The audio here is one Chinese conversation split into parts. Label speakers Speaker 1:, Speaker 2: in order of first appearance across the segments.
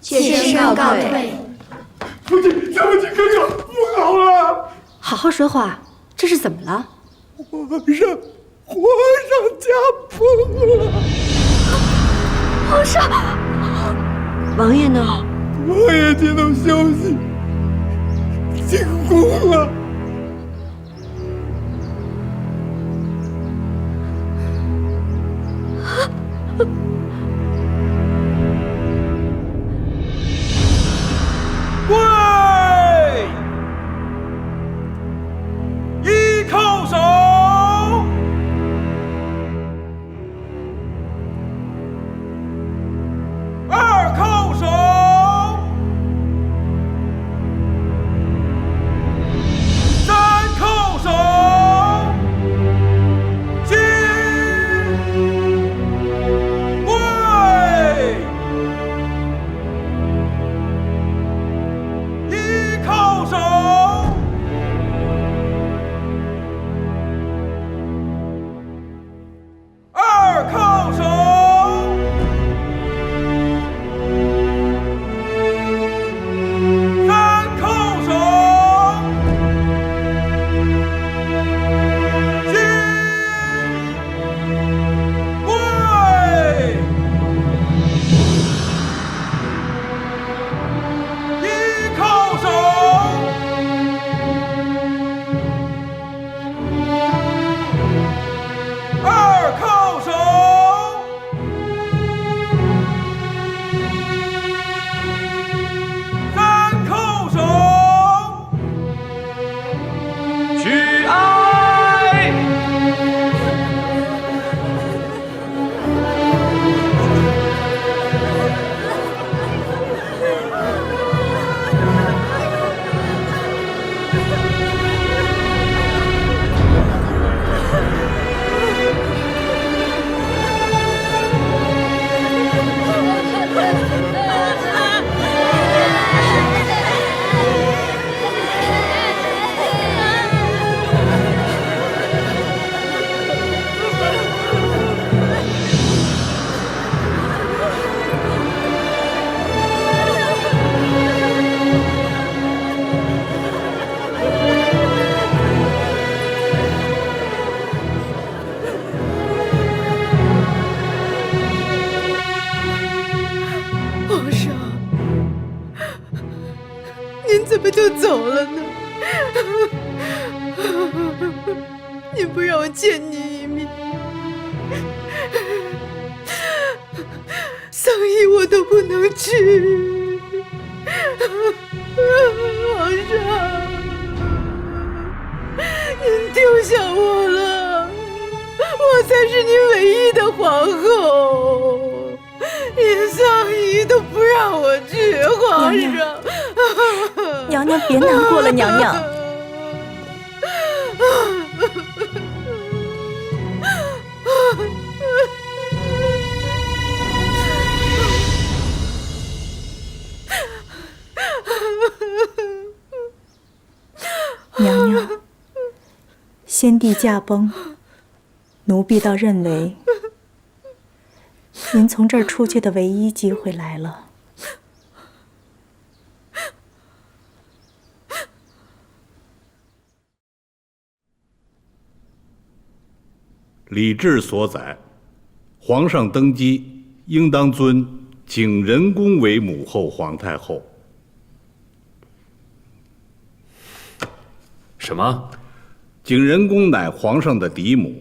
Speaker 1: 妾身告退。
Speaker 2: 父亲，对不起，哥哥，不好了！
Speaker 3: 好好说话，这是怎么了？
Speaker 2: 皇上驾崩了！
Speaker 3: 皇上，王爷呢？
Speaker 2: 王爷接到消息，进宫了。
Speaker 4: 跪！一叩首。二叩首。三叩首。起！跪！一叩首。二叩首。三叩首。起！跪！一叩首。二叩首。三叩首。取哀。
Speaker 5: 皇上，您怎么就走了呢？您不让我见您一面，丧仪我都不能去。皇上，您丢下我了，我才是您唯一的皇后。连丧仪都不让我去，皇上。
Speaker 3: 娘娘别难过了，娘娘。
Speaker 6: 娘娘，先帝驾崩，奴婢倒认为您从这儿出去的唯一机会来了。
Speaker 7: 礼制所载，皇上登基应当尊景仁宫为母后皇太后。
Speaker 8: 什么？
Speaker 7: 景仁宫乃皇上的嫡母，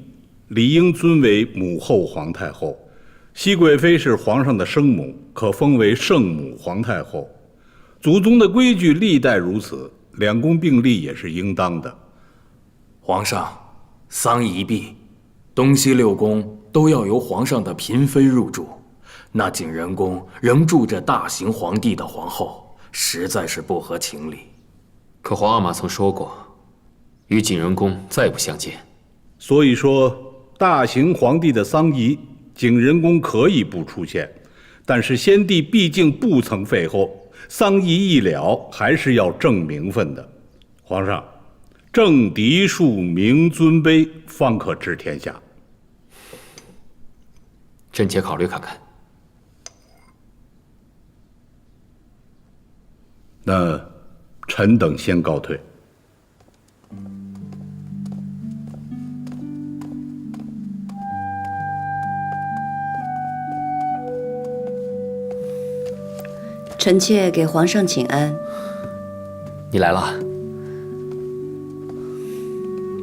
Speaker 7: 理应尊为母后皇太后。熹贵妃是皇上的生母，可封为圣母皇太后。祖宗的规矩历代如此，两宫并立也是应当的。
Speaker 8: 皇上，丧仪毕，东西六宫都要由皇上的嫔妃入住，那景仁宫仍住着大行皇帝的皇后，实在是不合情理。
Speaker 9: 可皇阿玛曾说过，与景仁宫再不相见。
Speaker 7: 所以说，大行皇帝的丧仪，景仁宫可以不出现，但是先帝毕竟不曾废后，丧仪一了，还是要正名分的。皇上，正嫡庶，明尊卑，方可治天下。
Speaker 9: 臣且考虑看看。
Speaker 7: 那臣等先告退。
Speaker 3: 臣妾给皇上请安。
Speaker 9: 你来了。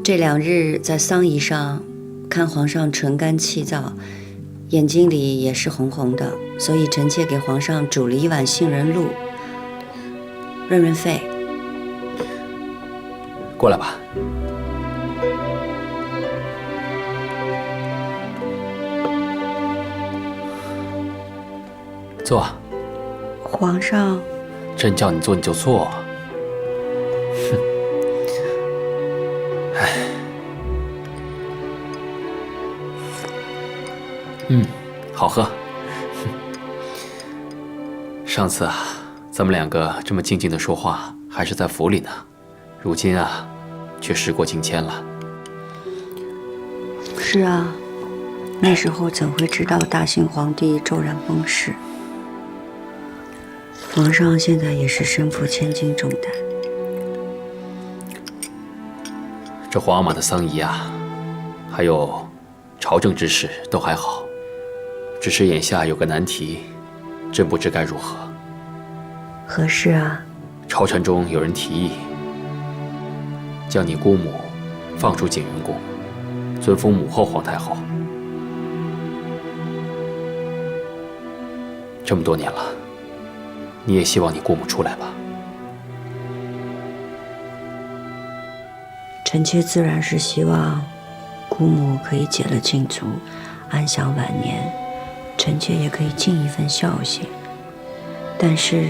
Speaker 3: 这2日在丧仪上，看皇上唇干气燥，眼睛里也是红红的，所以臣妾给皇上煮了1碗杏仁露，润润肺。
Speaker 9: 过来吧。坐。
Speaker 3: 皇上，
Speaker 9: 朕叫你坐你就坐。哼，哎，好喝。上次啊，咱们2个这么静静的说话，还是在府里呢。如今啊，却时过境迁了。
Speaker 3: 是啊，那时候怎会知道大清皇帝骤然崩逝？皇上现在也是身负千斤重担。
Speaker 9: 这皇阿玛的丧仪啊，还有朝政之事都还好，只是眼下有个难题，朕不知该如何。
Speaker 3: 何事啊？
Speaker 9: 朝臣中有人提议，将你姑母放出景仁宫，尊封母后皇太后。这么多年了，你也希望你姑母出来吧？
Speaker 3: 臣妾自然是希望姑母可以解了禁足，安享晚年，臣妾也可以尽一份孝心。但是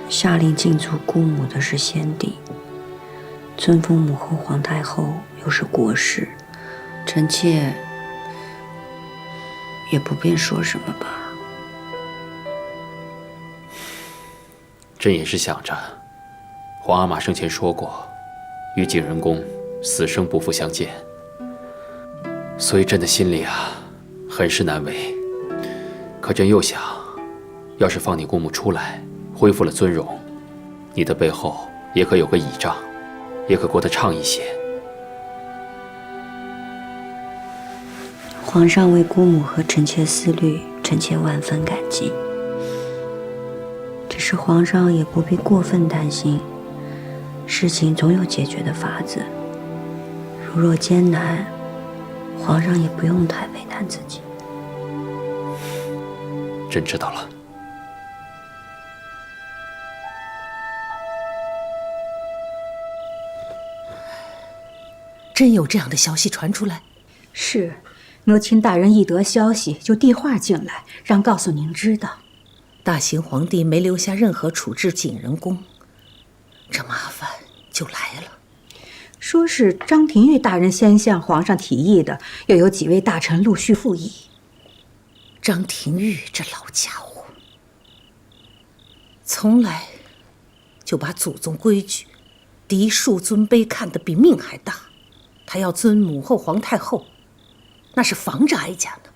Speaker 3: 下令禁足姑母的是先帝，尊封母后皇太后又是国事，臣妾也不便说什么吧。
Speaker 9: 朕也是想着，皇阿玛生前说过，与景仁宫死生不复相见，所以朕的心里啊，很是难为。可朕又想，要是放你姑母出来，恢复了尊荣，你的背后也可有个倚仗，也可过得畅一些。
Speaker 3: 皇上为姑母和臣妾思虑，臣妾万分感激。只是皇上也不必过分担心，事情总有解决的法子。如若艰难，皇上也不用太为难自己。
Speaker 9: 朕知道了。
Speaker 1: 真有这样的消息传出来？
Speaker 6: 是，奴亲大人一得消息就递话进来，让告诉您知道。
Speaker 1: 大行皇帝没留下任何处置景仁宫，这麻烦就来了。
Speaker 6: 说是张廷玉大人先向皇上提议的，又有几位大臣陆续附议。
Speaker 1: 张廷玉这老家伙，从来就把祖宗规矩、嫡庶尊卑看得比命还大。他要尊母后皇太后，那是防着哀家呢。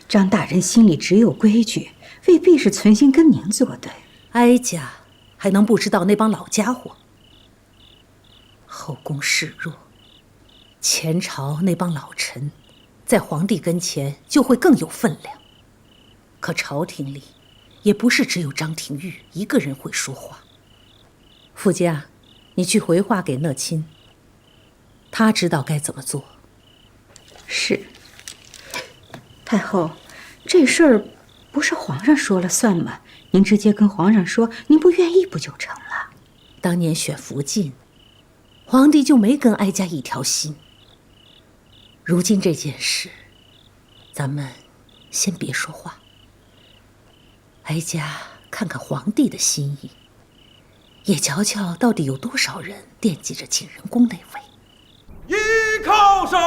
Speaker 6: 张大人心里只有规矩，未必是存心跟您作对。
Speaker 1: 哀家还能不知道那帮老家伙？后宫势弱，前朝那帮老臣在皇帝跟前就会更有分量。可朝廷里也不是只有张廷玉一个人会说话。傅家，你去回话给讷亲，他知道该怎么做。
Speaker 6: 是。太后，这事儿不是皇上说了算吗？您直接跟皇上说，您不愿意不就成了？
Speaker 1: 当年选福晋，皇帝就没跟哀家一条心。如今这件事，咱们先别说话。哀家看看皇帝的心意，也瞧瞧到底有多少人惦记着景仁宫那位。
Speaker 4: 一叩首，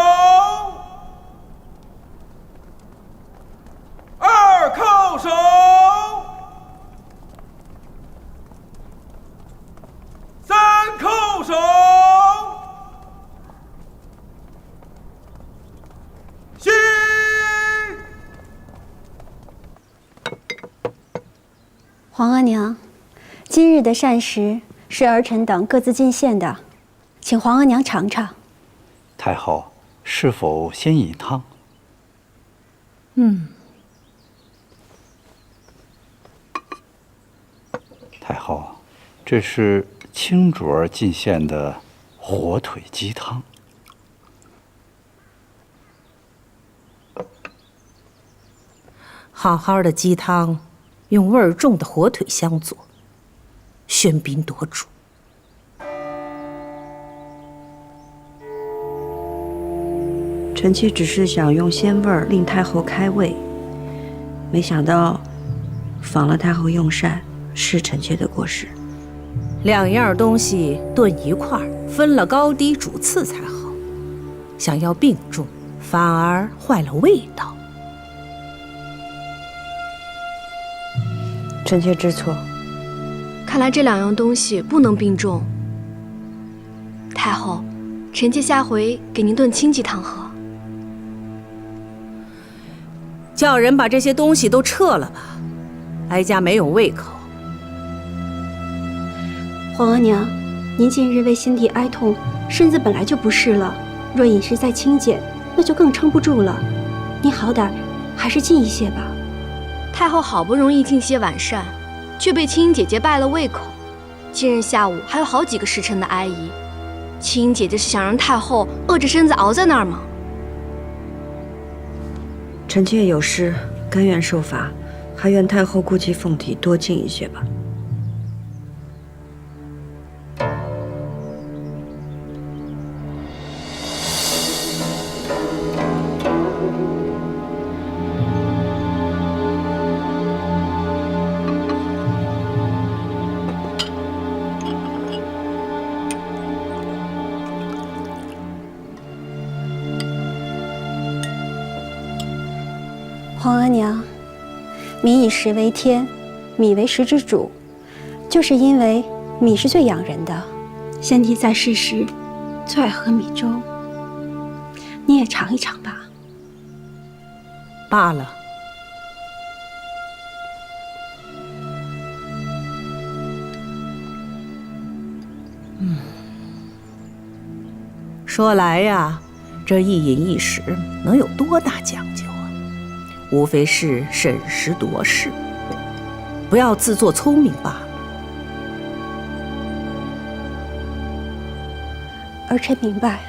Speaker 4: 二叩首，三叩首，行。
Speaker 3: 皇额娘，
Speaker 10: 今日的膳食是儿臣等各自进献的，请皇额娘尝尝。
Speaker 11: 太后，是否先饮汤？太后，这是清主儿进献的火腿鸡汤。
Speaker 1: 好好的鸡汤，用味儿重的火腿相佐，喧宾夺主。
Speaker 3: 臣妾只是想用鲜味儿令太后开胃，没想到访了太后用膳，是臣妾的过失。
Speaker 1: 两样东西炖一块儿，分了高低主次才好。想要并重，反而坏了味道。
Speaker 3: 臣妾知错。
Speaker 12: 看来这两样东西不能并重。太后，臣妾下回给您炖清鸡汤喝。
Speaker 1: 叫人把这些东西都撤了吧，哀家没有胃口。
Speaker 10: 皇额娘，您近日为心底哀痛，身子本来就不适了，若饮食再清简，那就更撑不住了。您好歹还是进一些吧。
Speaker 12: 太后好不容易进些晚膳，却被青音姐姐败了胃口。今日下午还有好几个时辰的哀仪，青音姐姐是想让太后饿着身子熬在那儿吗？
Speaker 3: 臣妾有失，甘愿受罚，还愿太后顾及凤体，多进一些吧。
Speaker 10: 皇额娘，民以食为天，米为食之主，就是因为米是最养人的。先帝在世时最爱喝米粥，你也尝一尝吧。
Speaker 1: 罢了。说来呀，这一饮一食能有多大讲究啊？无非是审时度势，不要自作聪明罢了。
Speaker 10: 儿臣明白。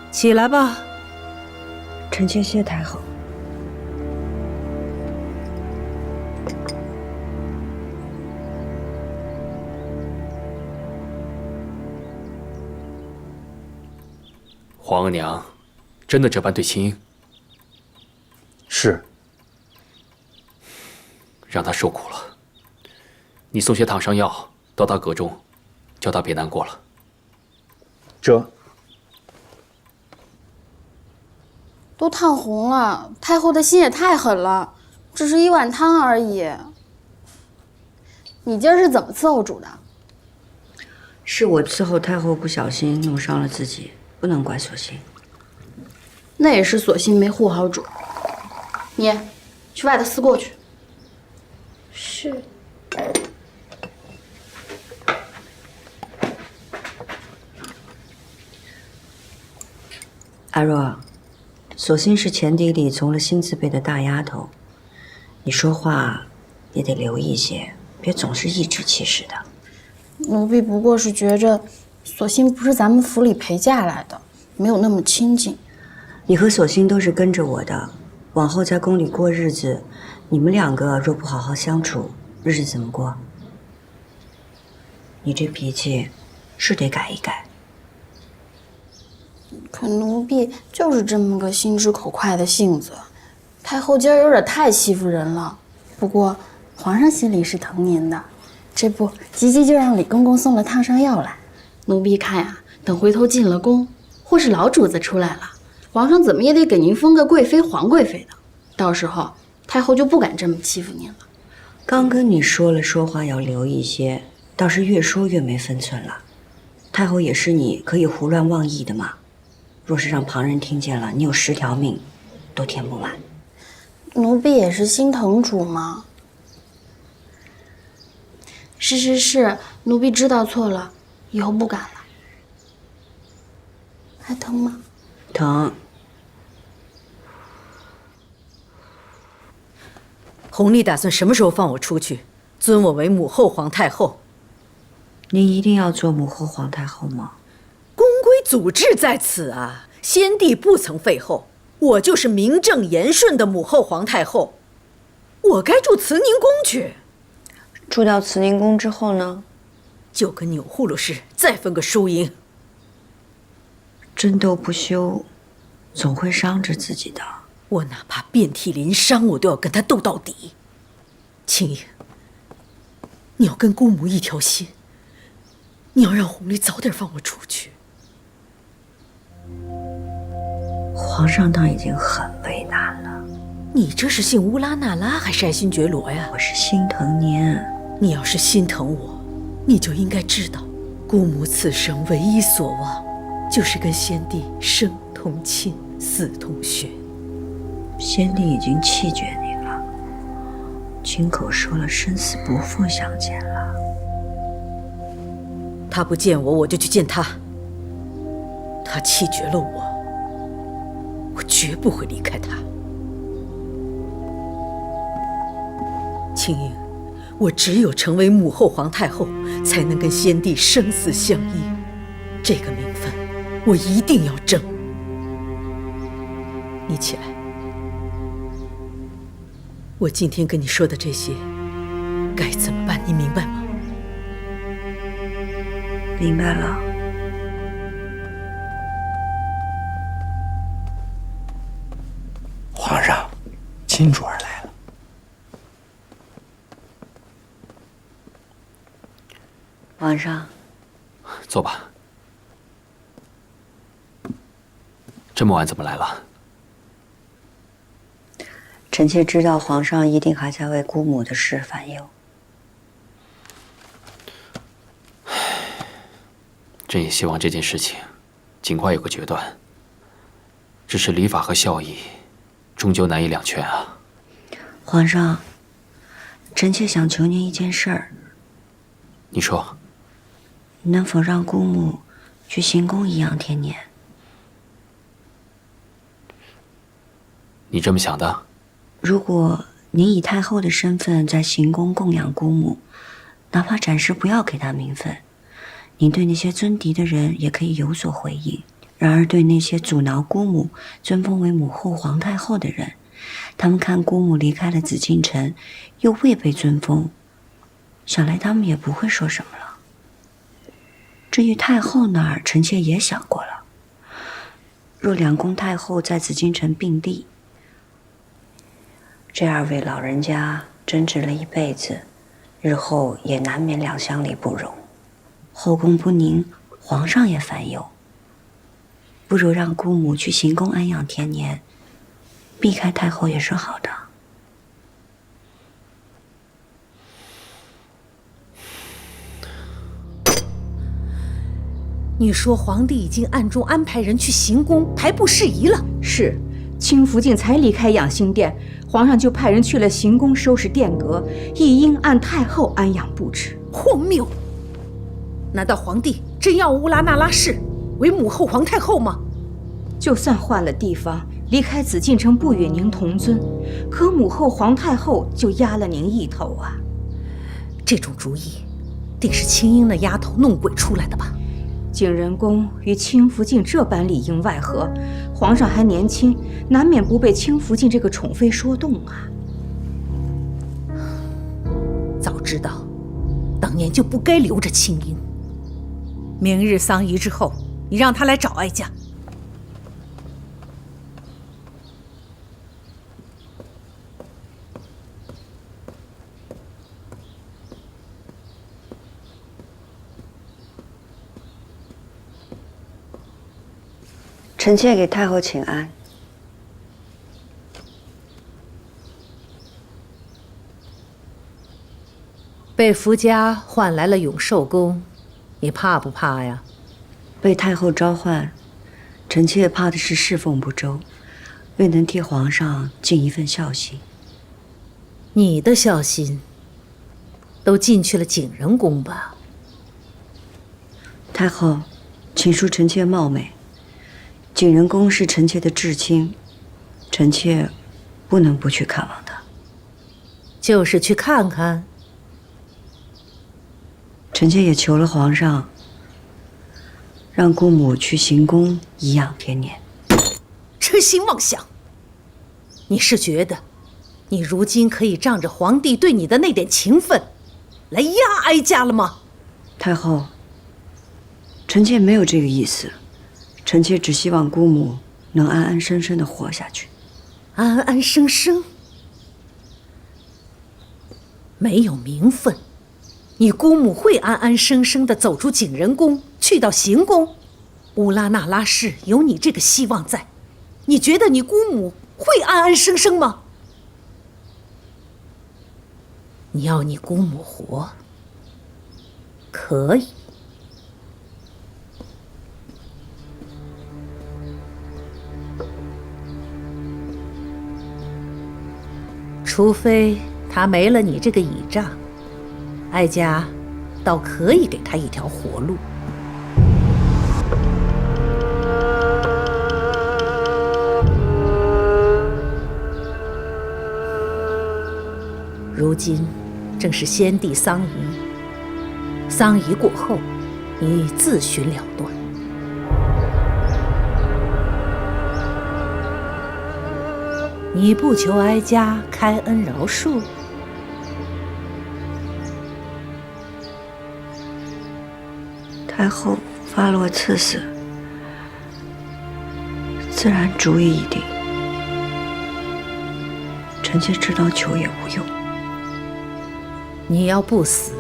Speaker 1: 起来吧。
Speaker 3: 臣妾谢太后。
Speaker 9: 皇额娘，真的这般对青音？
Speaker 11: 是。
Speaker 9: 让她受苦了。你送些烫伤药到她阁中，叫她别难过了。
Speaker 11: 这
Speaker 13: 都烫红了，太后的心也太狠了，只是一碗汤而已。你今儿是怎么伺候主的？
Speaker 3: 是我伺候太后不小心弄伤了自己，不能怪索性。
Speaker 13: 那也是索性没护好主。你去外头思过去。
Speaker 10: 是。
Speaker 3: 阿若，索性是前邸里从了新字辈的大丫头，你说话也得留意些，别总是颐指气使的。
Speaker 13: 奴婢不过是觉着，索性不是咱们府里陪嫁来的，没有那么亲近。
Speaker 3: 你和索性都是跟着我的，往后在宫里过日子，你们两个若不好好相处，日子怎么过？你这脾气是得改一改。
Speaker 13: 可奴婢就是这么个心直口快的性子，太后今儿有点太欺负人了。不过皇上心里是疼您的，这不急急就让李公公送了烫伤药来。奴婢看呀，等回头进了宫，或是老主子出来了，皇上怎么也得给您封个贵妃、皇贵妃的，到时候太后就不敢这么欺负您了。
Speaker 3: 刚跟你说了，说话要留一些，倒是越说越没分寸了。太后也是你可以胡乱妄议的嘛，若是让旁人听见了，你有10条命都填不满。
Speaker 13: 奴婢也是心疼主嘛。是，奴婢知道错了，以后不敢了。还疼吗？
Speaker 3: 疼。
Speaker 1: 弘历打算什么时候放我出去，尊我为母后皇太后？
Speaker 3: 你一定要做母后皇太后吗？
Speaker 1: 宫规祖制在此啊，先帝不曾废后，我就是名正言顺的母后皇太后。我该住慈宁宫去。
Speaker 3: 住到慈宁宫之后呢？
Speaker 1: 就跟钮祜禄似，再分个输赢。
Speaker 3: 争斗不休，总会伤着自己的。
Speaker 1: 我哪怕遍体鳞伤，我都要跟他斗到底。青莹，你要跟姑母一条心，你要让弘历早点放我出去。
Speaker 3: 皇上倒已经很为难了。
Speaker 1: 你这是信乌拉那拉还是爱新觉罗呀？
Speaker 3: 我是心疼您。
Speaker 1: 你要是心疼我，你就应该知道，姑母此生唯一所望，就是跟先帝生同亲，死同血。
Speaker 3: 先帝已经弃绝您了，亲口说了生死不复相见了。
Speaker 1: 他不见我，我就去见他。他弃绝了我，我绝不会离开他。青莹，我只有成为母后皇太后，才能跟先帝生死相依。这个名分，我一定要争。你起来。我今天跟你说的这些，该怎么办？你明白吗？
Speaker 3: 明白了。
Speaker 11: 皇上，金主儿来了。
Speaker 3: 皇上，
Speaker 9: 坐吧。这么晚怎么来了？
Speaker 3: 臣妾知道皇上一定还在为姑母的事烦忧。
Speaker 9: 朕也希望这件事情尽快有个决断。只是礼法和孝义，终究难以两全啊。
Speaker 3: 皇上，臣妾想求您一件事儿。
Speaker 9: 你说。
Speaker 3: 能否让姑母去行宫颐养天年？
Speaker 9: 你这么想的？
Speaker 3: 如果您以太后的身份在行宫供养姑母，哪怕暂时不要给她名分，您对那些尊嫡的人也可以有所回应。然而对那些阻挠姑母尊封为母后皇太后的人，他们看姑母离开了紫禁城，又未被尊封，想来他们也不会说什么了。至于太后那儿，臣妾也想过了。若两宫太后在紫禁城并立，这二位老人家争执了一辈子，日后也难免两相里不容，后宫不宁，皇上也烦忧。不如让姑母去行宫安养天年，避开太后也是好的。
Speaker 1: 你说皇帝已经暗中安排人去行宫排布事宜了？
Speaker 6: 是，清福晋才离开养心殿，皇上就派人去了行宫收拾殿阁，亦应按太后安养布置。
Speaker 1: 荒谬！难道皇帝真要乌拉那拉氏为母后皇太后吗？
Speaker 6: 就算换了地方，离开紫禁城不与您同尊，可母后皇太后就压了您一头啊！
Speaker 1: 这种主意，定是青樱那丫头弄鬼出来的吧？
Speaker 6: 景仁宫与清福晋这般里应外合，皇上还年轻，难免不被清福晋这个宠妃说动啊。
Speaker 1: 早知道，当年就不该留着青樱。明日丧仪之后，你让她来找哀家。
Speaker 3: 臣妾给太后请安。
Speaker 1: 被福家唤来了永寿宫，你怕不怕呀？
Speaker 3: 被太后召唤，臣妾怕的是侍奉不周，未能替皇上尽一份孝心。
Speaker 1: 你的孝心，都进去了景仁宫吧？
Speaker 3: 太后，请恕臣妾冒昧，景仁宫是臣妾的至亲，臣妾不能不去看望他。
Speaker 1: 就是去看看。
Speaker 3: 臣妾也求了皇上，让姑母去行宫颐养天年。
Speaker 1: 痴心妄想！你是觉得，你如今可以仗着皇帝对你的那点情分，来压哀家了吗？
Speaker 3: 太后，臣妾没有这个意思，臣妾只希望姑母能安安生生地活下去。
Speaker 1: 安安生生？没有名分，你姑母会安安生生地走出景仁宫，去到行宫？乌拉那拉氏有你这个希望在，你觉得你姑母会安安生生吗？你要你姑母活，可以。除非他没了你这个倚仗，哀家倒可以给他一条活路。如今正是先帝丧仪，丧仪过后，你自寻了断。你不求哀家开恩饶恕？
Speaker 3: 太后发落赐死，自然主意已定。臣妾知道求也无用。
Speaker 1: 你要不死，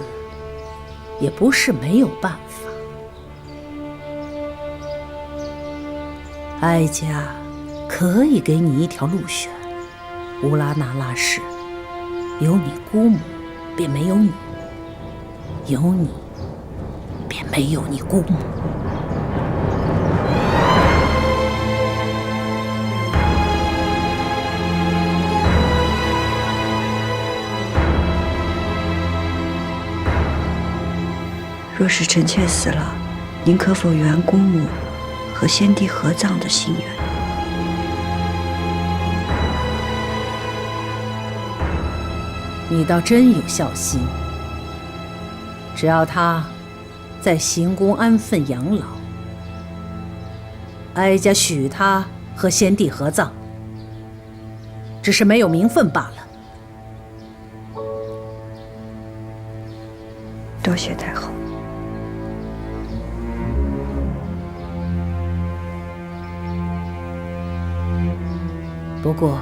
Speaker 1: 也不是没有办法。哀家可以给你一条路选。乌拉那拉氏，有你姑母，便没有你；有你，便没有你姑母。
Speaker 3: 若是臣妾死了，您可否圆姑母和先帝合葬的心愿？
Speaker 1: 你倒真有孝心。只要他在行宫安分养老，哀家许他和先帝合葬，只是没有名分罢了。
Speaker 3: 多谢太后。
Speaker 1: 不过，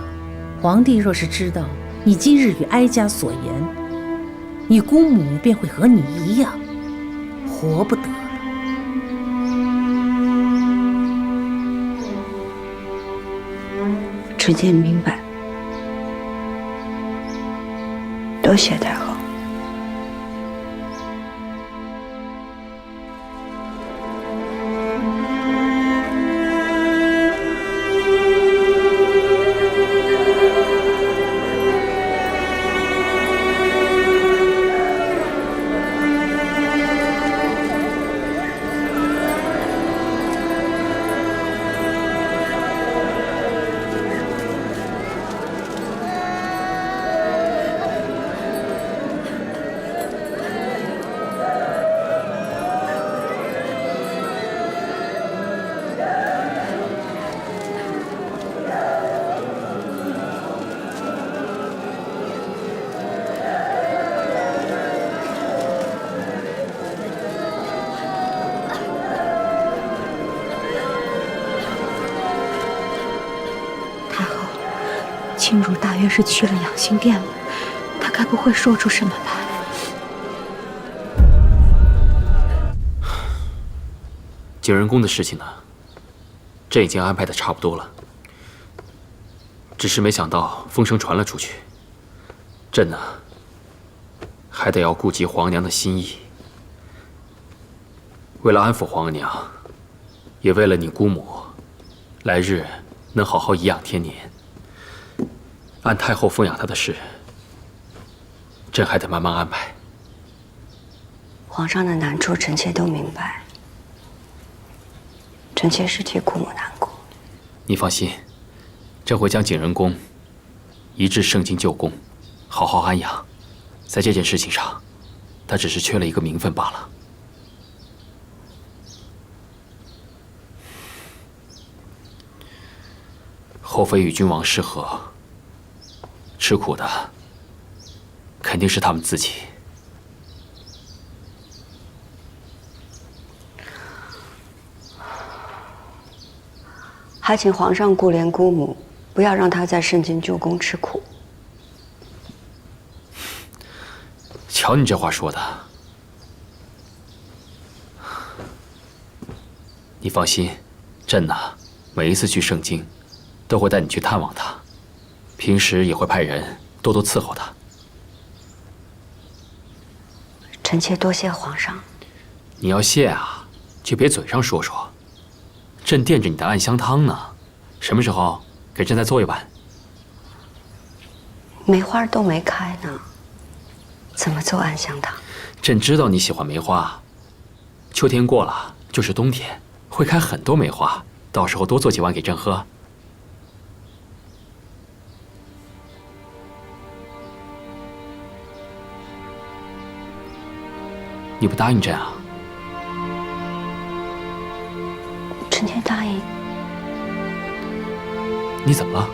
Speaker 1: 皇帝若是知道你今日与哀家所言，你姑母便会和你一样，活不得了。
Speaker 3: 臣妾明白，多谢太后。
Speaker 6: 庆如大约是去了养心殿了，他该不会说出什么吧？
Speaker 9: 景仁宫的事情呢，朕已经安排的差不多了。只是没想到风声传了出去，朕呢，还得要顾及皇娘的心意。为了安抚皇娘，也为了你姑母，来日能好好颐养天年。按太后奉养她的事，朕还得慢慢安排。
Speaker 3: 皇上的难处，臣妾都明白。臣妾是替姑母难过。
Speaker 9: 你放心，朕会将景仁宫移至圣经旧宫，好好安养。在这件事情上，他只是缺了一个名分罢了。后妃与君王失和，吃苦的肯定是他们自己。
Speaker 3: 还请皇上顾怜姑母，不要让她在圣经旧宫吃苦。
Speaker 9: 瞧你这话说的，你放心，朕呢，每一次去圣经，都会带你去探望她，平时也会派人多多伺候她。
Speaker 3: 臣妾多谢皇上。
Speaker 9: 你要谢啊，就别嘴上说说。朕惦着你的暗香汤呢，什么时候给朕再做一碗？
Speaker 3: 梅花都没开呢，怎么做暗香汤？
Speaker 9: 朕知道你喜欢梅花，秋天过了就是冬天，会开很多梅花，到时候多做几碗给朕喝。你不答应朕啊？
Speaker 3: 臣妾答应。
Speaker 9: 你怎么了？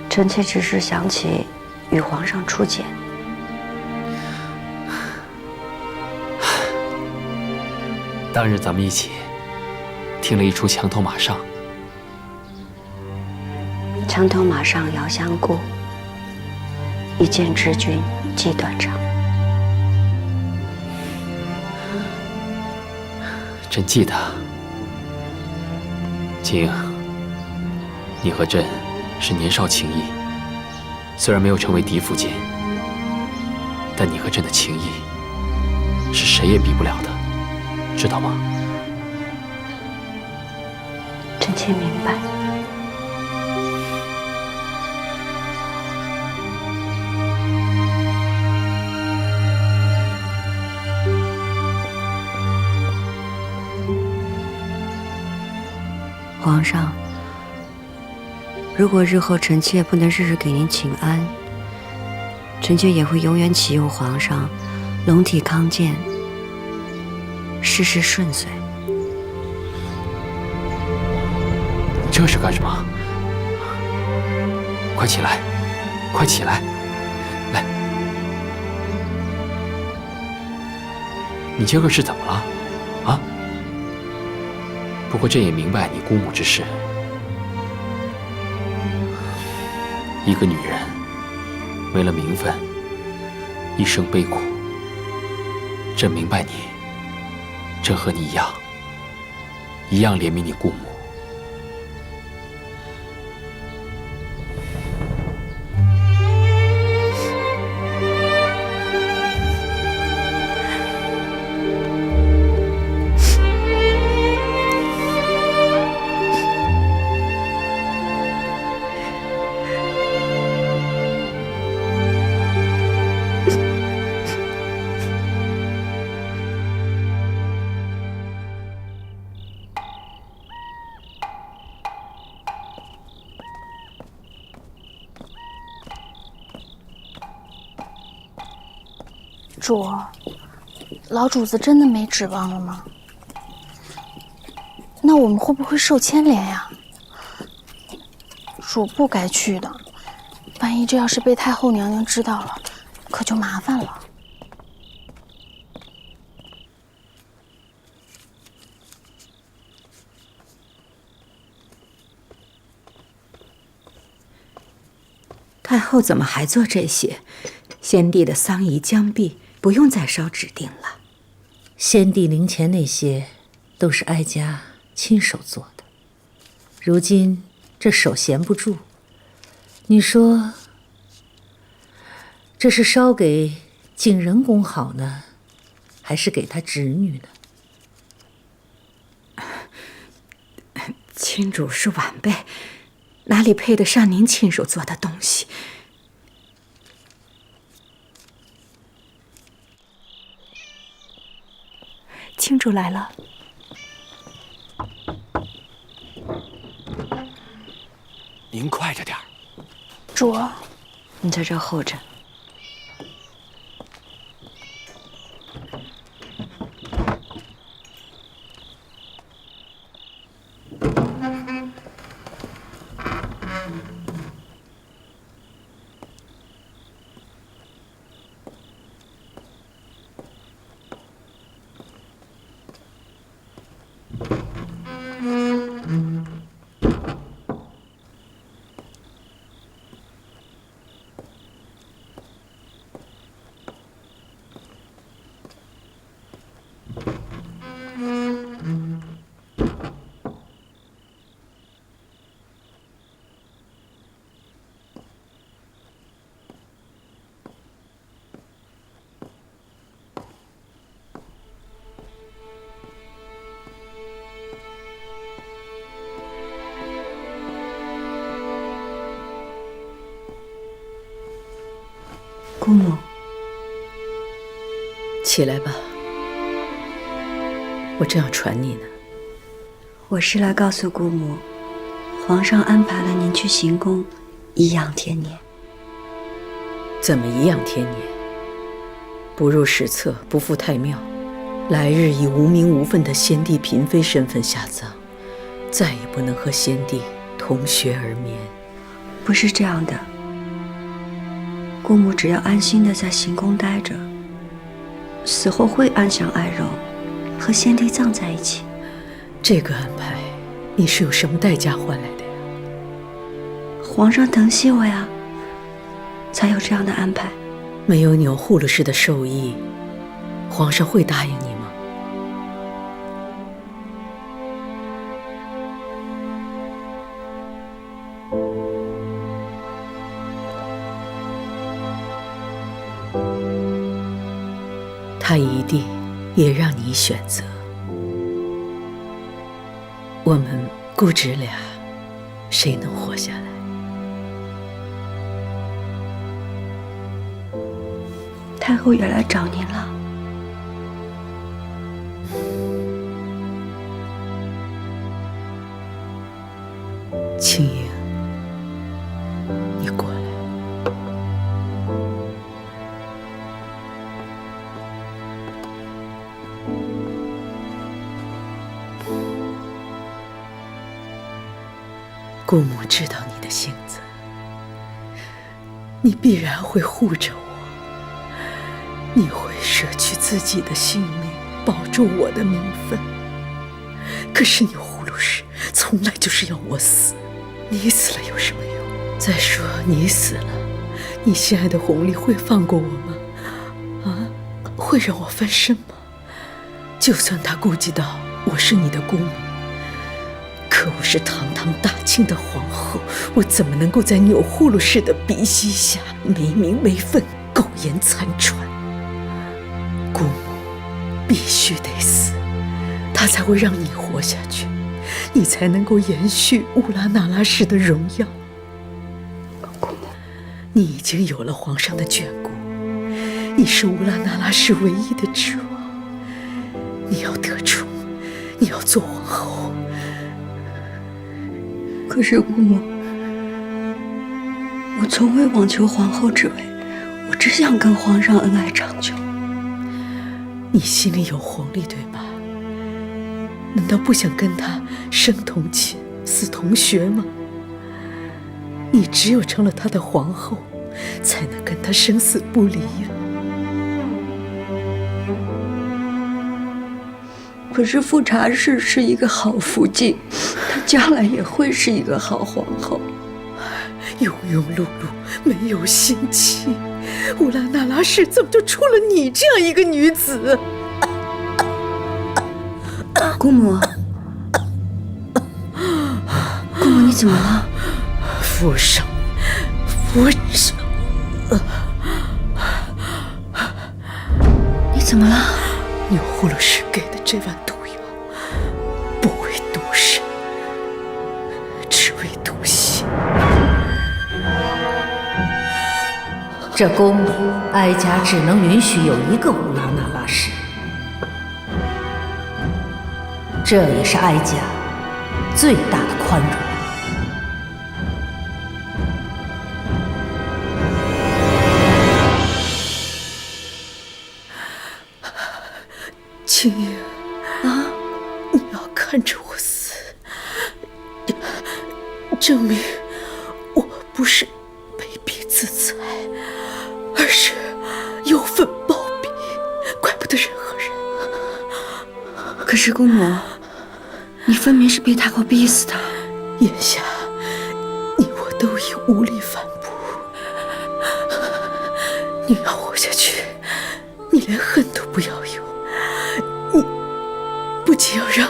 Speaker 3: 臣妾只是想起与皇上初见。
Speaker 9: 当日咱们一起听了一出墙头马上。
Speaker 3: 墙头马上遥相顾，一见知君即断肠。
Speaker 9: 朕记得，景，你和朕是年少情谊，虽然没有成为嫡父亲，但你和朕的情谊是谁也比不了的，知道吗？
Speaker 3: 臣妾明白。皇上，如果日后臣妾不能日日给您请安，臣妾也会永远祈佑皇上龙体康健，事事顺遂。
Speaker 9: 这是干什么？快起来，快起来！来，你这个是怎么了？啊？不过朕也明白你姑母之事。一个女人为了名分，一生悲苦。朕明白你，朕和你一样怜悯你姑母。
Speaker 13: 主，老主子真的没指望了吗？那我们会不会受牵连呀？主不该去的，万一这要是被太后娘娘知道了，可就麻烦了。
Speaker 6: 太后怎么还做这些？先帝的丧仪将毕，不用再烧纸锭了。
Speaker 1: 先帝灵前那些，都是哀家亲手做的。如今这手闲不住，你说这是烧给景仁公好呢，还是给他侄女呢？
Speaker 6: 亲主是晚辈，哪里配得上您亲手做的东西？青主来了。
Speaker 14: 您快着点儿。
Speaker 13: 主，
Speaker 3: 你在这儿候着。姑母，
Speaker 1: 起来吧，我正要传你呢。
Speaker 3: 我是来告诉姑母，皇上安排了您去行宫颐养天年。
Speaker 1: 怎么颐养天年？不入史册，不赴太庙，来日以无名无分的先帝嫔妃身份下葬，再也不能和先帝同穴而眠。
Speaker 3: 不是这样的。姑母只要安心的在行宫待着，死后会安享爱肉，和先帝葬在一起。
Speaker 1: 这个安排，你是有什么代价换来的呀？
Speaker 3: 皇上疼惜我呀，才有这样的安排。
Speaker 1: 没有你有护律师的授意，皇上会答应你吗？他一定也让你选择。我们姑侄俩，谁能活下来？
Speaker 3: 太后也来找您了。
Speaker 1: 青莹，你过来。姑母知道你的性子，你必然会护着我，你会舍去自己的性命，保住我的名分。可是你葫芦氏从来就是要我死，你死了有什么用？再说你死了，你心爱的弘历会放过我吗？啊，会让我翻身吗？就算他顾及到我是你的姑母，可我是堂堂大清的皇后，我怎么能够在钮祜禄氏的鼻息下没名没分、苟延残喘？姑母必须得死，她才会让你活下去，你才能够延续乌拉那拉氏的荣耀。姑母，你已经有了皇上的眷顾，你是乌拉那拉氏唯一的指望，你要得宠，你要做皇后。
Speaker 3: 可是姑母，我从未妄求皇后之位，我只想跟皇上恩爱长久。
Speaker 1: 你心里有弘历，对吧？难道不想跟他生同寝，死同穴吗？你只有成了他的皇后，才能跟他生死不离呀。
Speaker 3: 可是富察氏是一个好福晋，她将来也会是一个好皇后。
Speaker 1: 庸庸碌碌，没有心气，乌拉那拉氏怎么就出了你这样一个女子？
Speaker 3: 姑母，姑母，你怎么了？
Speaker 1: 福生，
Speaker 3: 你怎么了？
Speaker 1: 钮祜禄氏给的这碗毒药，不为毒身，只为毒心。
Speaker 15: 这宫里哀家只能允许有一个乌拉那拉氏，
Speaker 1: 这也是哀家最大的宽容。
Speaker 5: 青云啊，你要看着我死，证明我不是卑鄙自裁，而是有份报比，怪不得任何人。
Speaker 6: 可是姑母，你分明是被太后逼死的。
Speaker 5: 眼下你我都已无力反驳，你要活下去，你连恨都不要有。你不仅要让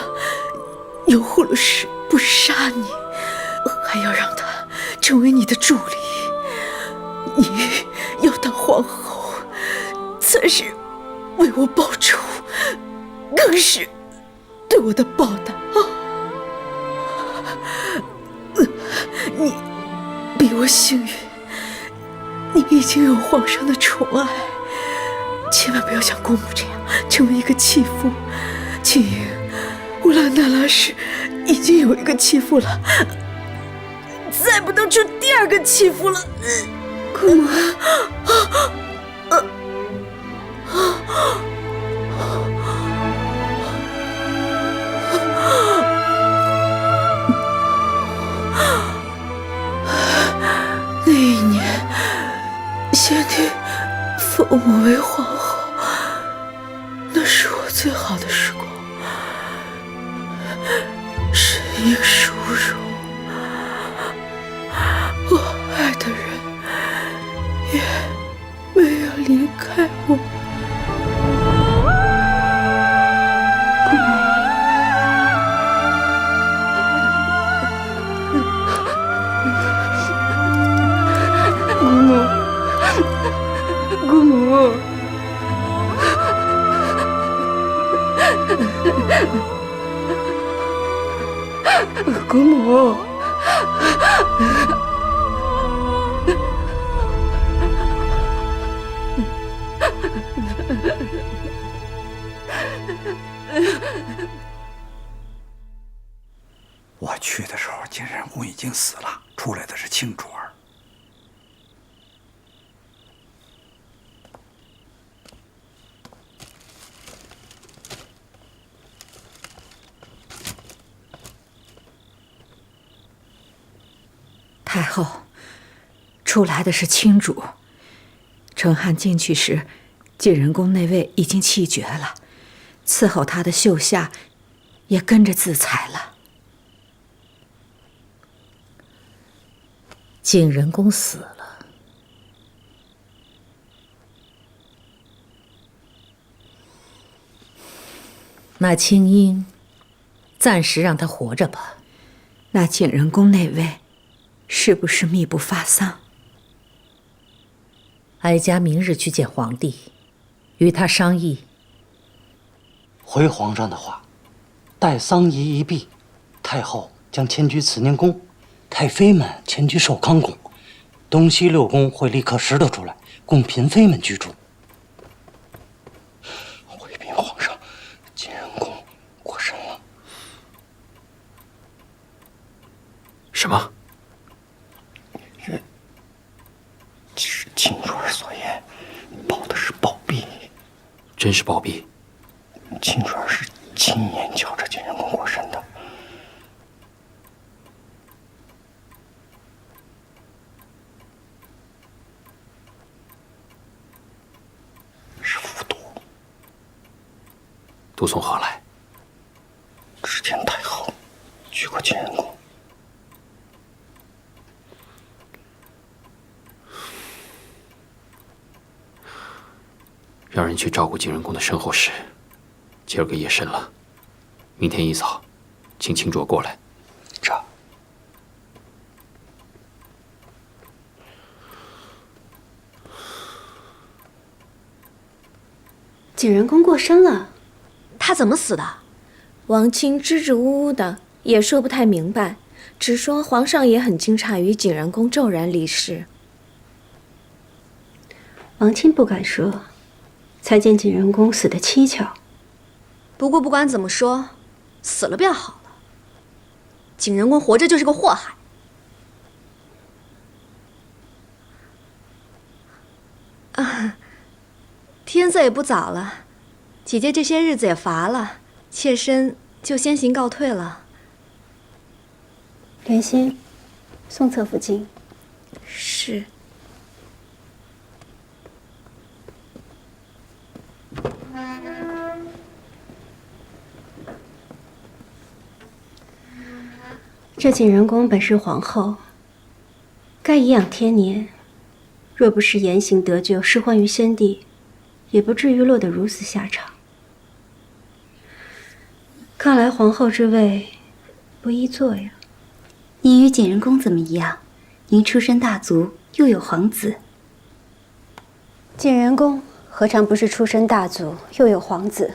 Speaker 5: 有护了氏不杀你，还要让他成为你的助理。你要当皇后，才是为我报仇，更是对我的报答啊！你比我幸运，你已经有皇上的宠爱，千万不要像姑母这样成为一个弃妇。青云，乌拉那拉氏已经有一个弃妇了，再不能出第二个弃妇了。
Speaker 6: 姑母，
Speaker 5: 那一年，先帝封我为皇后，那是我最好的时光，身应殊荣，我爱的人也没有离开我。
Speaker 6: 姑母，姑母，
Speaker 11: 我去的时候，景仁公已经死了，出来的是青卓儿。
Speaker 6: 太后，出来的是青主。成汉进去时，晋仁公那位已经气绝了，伺候他的秀夏也跟着自裁了。
Speaker 1: 晋仁公死了，那青英暂时让他活着吧。
Speaker 6: 那晋仁公那位是不是密不发丧？
Speaker 1: 哀家明日去见皇帝，与他商议。
Speaker 16: 回皇上的话，待丧仪一毕，太后将迁居慈宁宫，太妃们迁居寿康宫，东西六宫会立刻拾掇出来，供嫔妃们居住。回禀皇上，晋仁公过身了。
Speaker 9: 什么？
Speaker 16: 是青卓儿所言，报的是暴毙。
Speaker 9: 真是暴毙。
Speaker 16: 青卓儿是亲眼瞧着晋仁公过身的。是服毒。
Speaker 9: 毒从何来？
Speaker 16: 之前太后去过晋仁公。
Speaker 9: 让人去照顾晋仁公的身后事。今儿个夜深了，明天一早，请青卓过来。
Speaker 16: 这。
Speaker 10: 景仁公过身了，
Speaker 12: 他怎么死的？
Speaker 10: 王卿支支吾吾的，也说不太明白，只说皇上也很惊诧于景仁公骤然离世。王卿不敢说，才见景仁公死得蹊跷。
Speaker 12: 不过不管怎么说，死了便好了。景仁宫活着就是个祸害。啊，天色也不早了，姐姐这些日子也乏了，妾身就先行告退了。
Speaker 10: 莲心，送侧福晋。
Speaker 12: 是。
Speaker 10: 这景仁宫本是皇后，该颐养天年。若不是言行得救，失欢于先帝，也不至于落得如此下场。看来皇后之位不易做呀。
Speaker 17: 您与景仁宫怎么一样？您出身大族，又有皇子。
Speaker 10: 景仁宫何尝不是出身大族，又有皇子？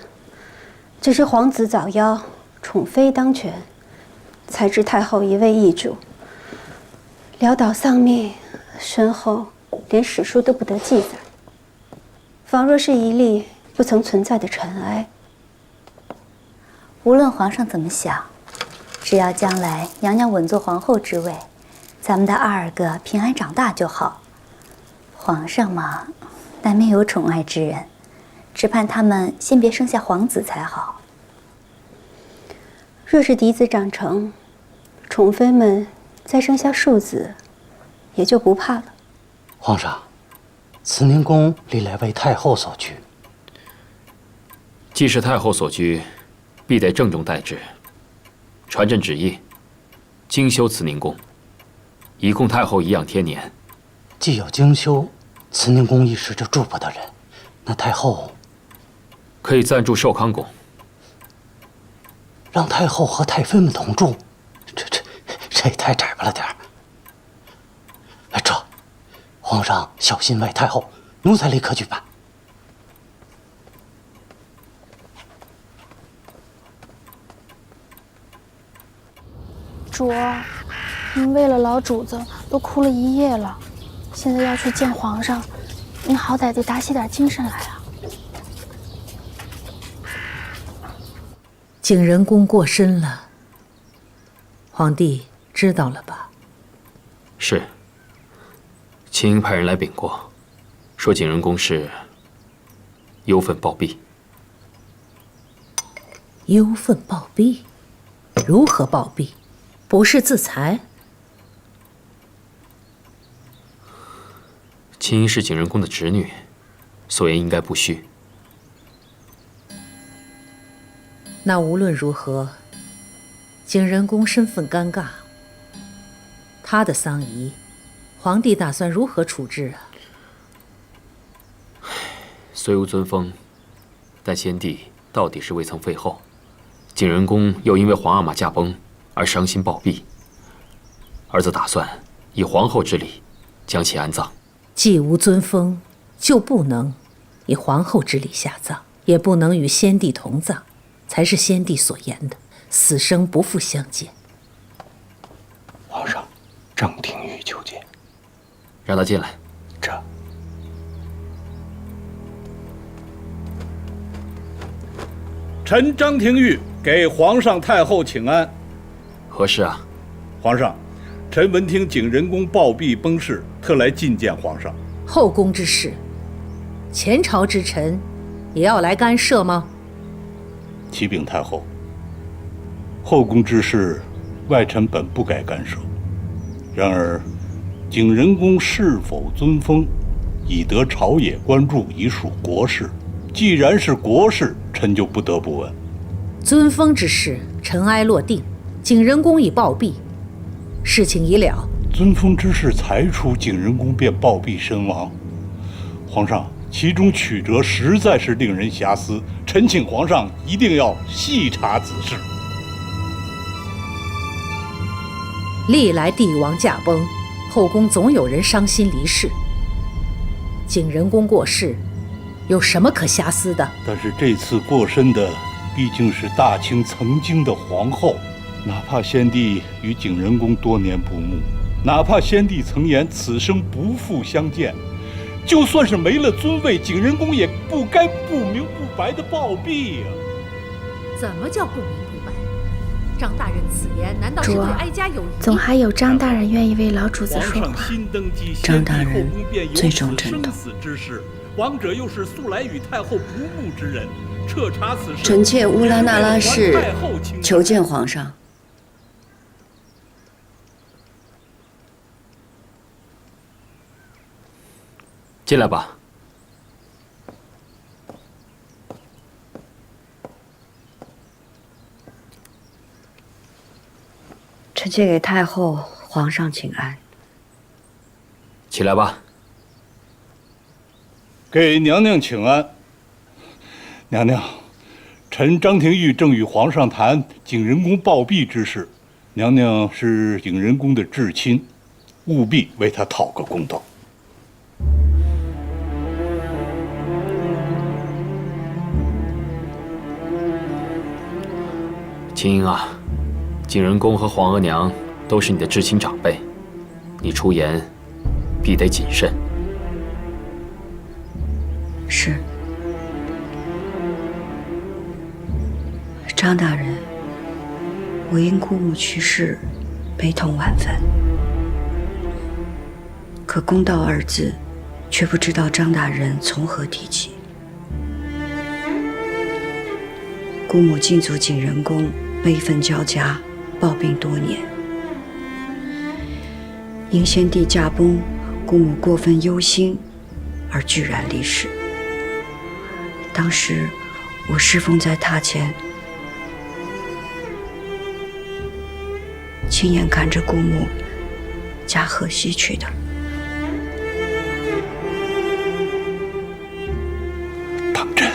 Speaker 10: 只是皇子早夭，宠妃当权，才知太后一味易主，潦倒丧命，身后连史书都不得记载，仿若是一粒不曾存在的尘埃。
Speaker 17: 无论皇上怎么想，只要将来娘娘稳坐皇后之位，咱们的22个平安长大就好。皇上嘛，难免有宠爱之人，只盼他们先别生下皇子才好。
Speaker 10: 若是嫡子长成，宠妃们再生下庶子，也就不怕了。
Speaker 16: 皇上，慈宁宫历来为太后所居，
Speaker 9: 既是太后所居，必得郑重待之。传朕旨意，精修慈宁宫，以供太后颐养天年。
Speaker 16: 既有精修慈宁宫一时就住不得人，那太后
Speaker 9: 可以暂住寿康宫。
Speaker 16: 让太后和太妃们同住，这也太窄巴了点儿。这，皇上小心为太后，奴才立刻举办。
Speaker 13: 主儿，您为了老主子都哭了一夜了，现在要去见皇上，您好歹得打起点精神来啊！
Speaker 1: 景仁宫过身了，皇帝知道了吧？
Speaker 9: 是。卿派人来禀过，说景仁宫是忧愤暴毙。
Speaker 1: 忧愤暴毙？如何暴毙？不是自裁？
Speaker 9: 卿是景仁宫的侄女，所言应该不虚。
Speaker 1: 那无论如何，景仁宫身份尴尬，他的丧仪，皇帝打算如何处置啊？
Speaker 9: 虽无尊封，但先帝到底是未曾废后，景仁宫又因为皇阿玛驾崩而伤心暴毙，儿子打算以皇后之礼将其安葬。
Speaker 1: 既无尊封，就不能以皇后之礼下葬，也不能与先帝同葬，才是先帝所言的死生不复相见。
Speaker 11: 皇上，郑廷玉求见。
Speaker 9: 让他进来。
Speaker 11: 这。
Speaker 7: 臣张廷玉给皇上太后请安。
Speaker 9: 何事啊？
Speaker 7: 皇上，臣闻听景仁宫暴毙崩逝，特来觐见皇上。
Speaker 1: 后宫之事，前朝之臣也要来干涉吗？
Speaker 7: 启禀太后，后宫之事，外臣本不该干涉。然而，景仁宫是否尊封，已得朝野关注，已属国事。既然是国事，臣就不得不问。
Speaker 1: 尊封之事，尘埃落定，景仁宫已暴毙，事情已了。
Speaker 7: 尊封之事才出，景仁宫便暴毙身亡。皇上，其中曲折实在是令人遐思，臣请皇上一定要细查此事。
Speaker 1: 历来帝王驾崩，后宫总有人伤心离世。景仁宫过世，有什么可遐思的？
Speaker 7: 但是这次过身的毕竟是大清曾经的皇后，哪怕先帝与景仁宫多年不睦，哪怕先帝曾言此生不复相见，就算是没了尊位，景仁宫也不该不明不白的暴毙呀！
Speaker 1: 怎么叫不明不白？张大人此言难道是对哀家有疑？
Speaker 18: 总还有张大人愿意为老主子说话。
Speaker 3: 张大人最重朕懂。
Speaker 7: 王者又是素来与太后不睦之人，彻查此事。
Speaker 3: 臣妾乌拉那拉氏求见皇上。
Speaker 9: 进来吧。
Speaker 3: 臣妾给太后、皇上请安。
Speaker 9: 起来吧。
Speaker 7: 给娘娘请安。娘娘，臣张廷玉正与皇上谈景仁宫暴毙之事，娘娘是景仁宫的至亲，务必为他讨个公道。
Speaker 9: 青英啊，景仁宫和皇额娘都是你的至亲长辈，你出言必得谨慎。
Speaker 3: 是。张大人，我因姑母去世，悲痛万分。可公道二字，却不知道张大人从何提起。姑母进足景仁宫，悲愤交加，抱病多年。因先帝驾崩，姑母过分忧心，而居然离世。当时我侍奉在榻前，亲眼看着姑母驾鹤西去的。
Speaker 7: 当真？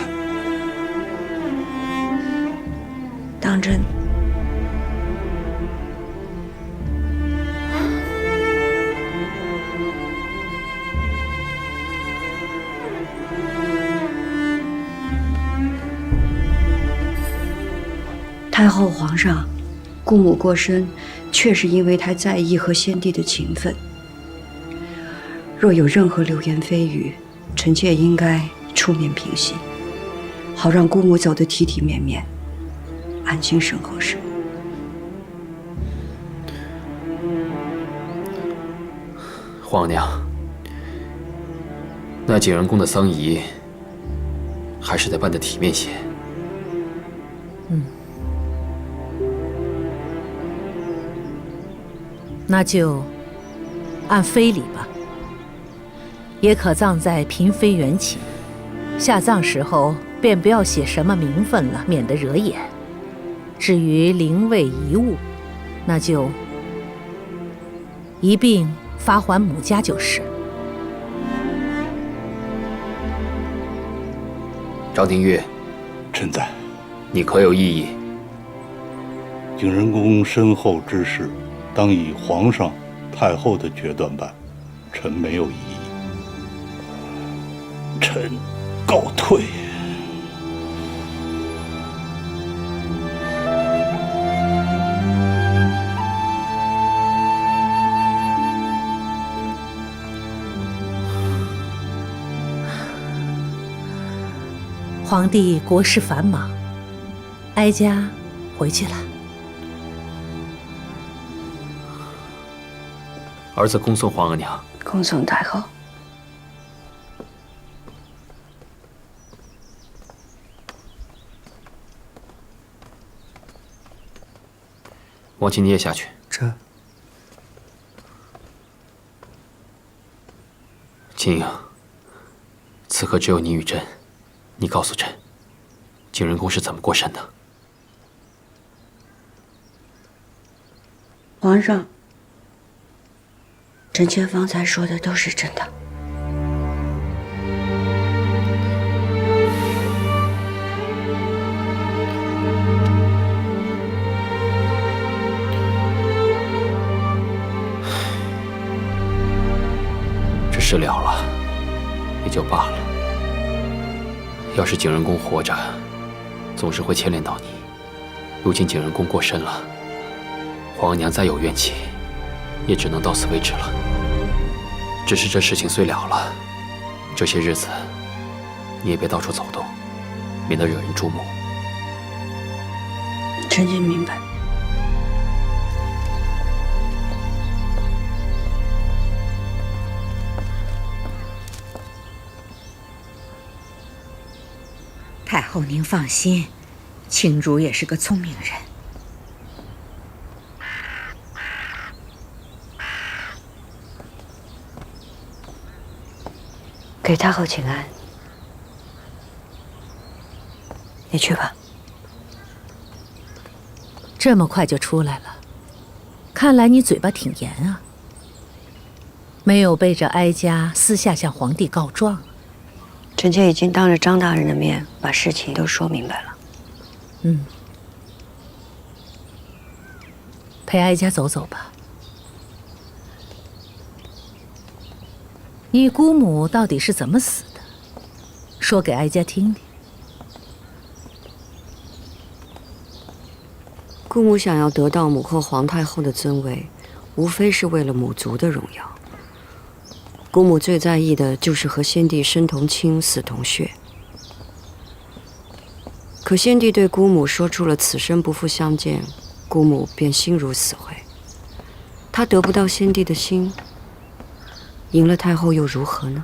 Speaker 3: 当真。太后、皇上，姑母过身，确是因为太在意和先帝的情分。若有任何流言蜚语，臣妾应该出面平息，好让姑母走得体体面面，安心身后事。
Speaker 9: 皇娘，那景仁宫的丧仪，还是得办得体面些。
Speaker 1: 那就按非礼吧，也可葬在嫔妃原寝。下葬时候便不要写什么名分了，免得惹眼。至于灵位遗物，那就一并发还母家就是。
Speaker 9: 张廷玉，
Speaker 7: 臣在。
Speaker 9: 你可有异议？
Speaker 7: 景仁宫身后之事，当以皇上、太后的决断办，臣没有异议。臣告退。
Speaker 1: 皇帝国事繁忙，哀家回去了。
Speaker 9: 儿子恭送皇额娘。
Speaker 3: 恭送太后。
Speaker 9: 王琦，你也下去。
Speaker 14: 这。
Speaker 9: 青英，此刻只有你与朕，你告诉朕，景仁宫是怎么过身的？
Speaker 3: 皇上，臣妾方才说的都是真的。
Speaker 9: 这事了了，也就罢了。要是景仁宫活着，总是会牵连到你。如今景仁宫过身了，皇额娘再有怨气，也只能到此为止了。只是这事情虽了了，这些日子你也别到处走动，免得惹人注目。
Speaker 3: 臣妾明白。
Speaker 6: 太后您放心，青主也是个聪明人。
Speaker 3: 给太后请安。你去吧。
Speaker 1: 这么快就出来了，看来你嘴巴挺严啊，没有背着哀家私下向皇帝告状。
Speaker 3: 臣妾已经当着张大人的面把事情都说明白了。
Speaker 1: 陪哀家走走吧。你姑母到底是怎么死的？说给哀家听听。
Speaker 3: 姑母想要得到母后皇太后的尊位，无非是为了母族的荣耀。姑母最在意的就是和先帝生同亲，死同血。可先帝对姑母说出了此生不复相见，姑母便心如死灰。她得不到先帝的心，赢了太后又如何呢？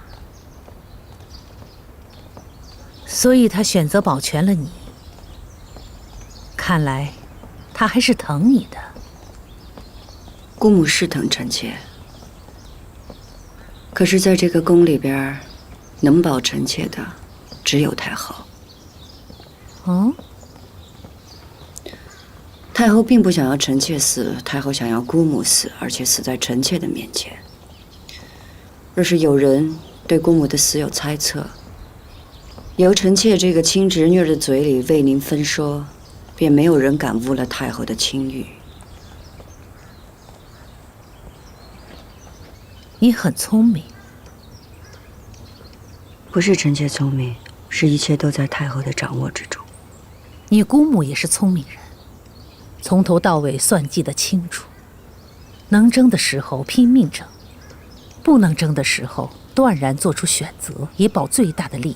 Speaker 1: 所以她选择保全了你。看来她还是疼你的。
Speaker 3: 姑母是疼臣妾，可是在这个宫里边，能保臣妾的只有太后。太后并不想要臣妾死，太后想要姑母死，而且死在臣妾的面前。若是有人对姑母的死有猜测，由臣妾这个亲侄女的嘴里为您分说，便没有人敢污了太后的清誉。
Speaker 1: 你很聪明。
Speaker 3: 不是臣妾聪明，是一切都在太后的掌握之中。
Speaker 1: 你姑母也是聪明人，从头到尾算计得清楚，能争的时候拼命争，不能争的时候断然做出选择，以保最大的利益。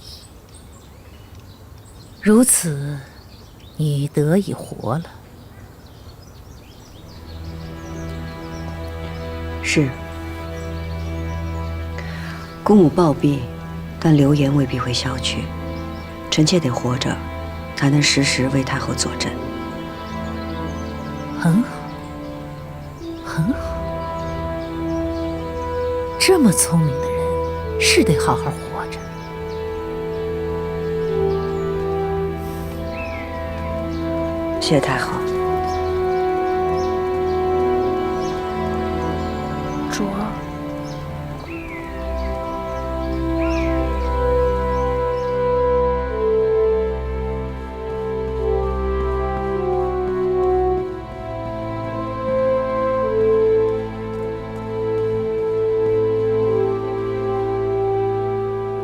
Speaker 1: 如此，你得以活了。
Speaker 3: 是。姑母暴毙，但流言未必会消去。臣妾得活着，才能时时为太后坐镇。
Speaker 1: 很好，很好。这么聪明的人，是得好好活着。
Speaker 3: 谢太后。
Speaker 18: 主儿。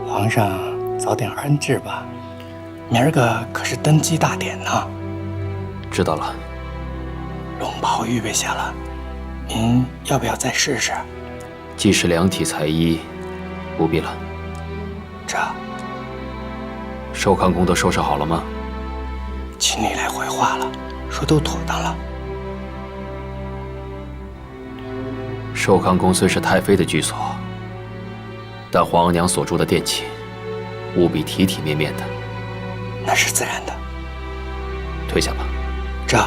Speaker 19: 皇上早点安置吧，明儿个可是登基大典呢。
Speaker 9: 知道了。
Speaker 19: 龙袍预备下了，您要不要再试试？
Speaker 9: 既是量体裁衣，不必了。
Speaker 19: 这
Speaker 9: 寿康宫都收拾好了吗？
Speaker 19: 秦理来回话了，说都妥当了。
Speaker 9: 寿康宫虽是太妃的居所，但皇额娘所住的殿寝，务必体体面面的。
Speaker 19: 那是自然的。
Speaker 9: 退下吧。
Speaker 19: 这。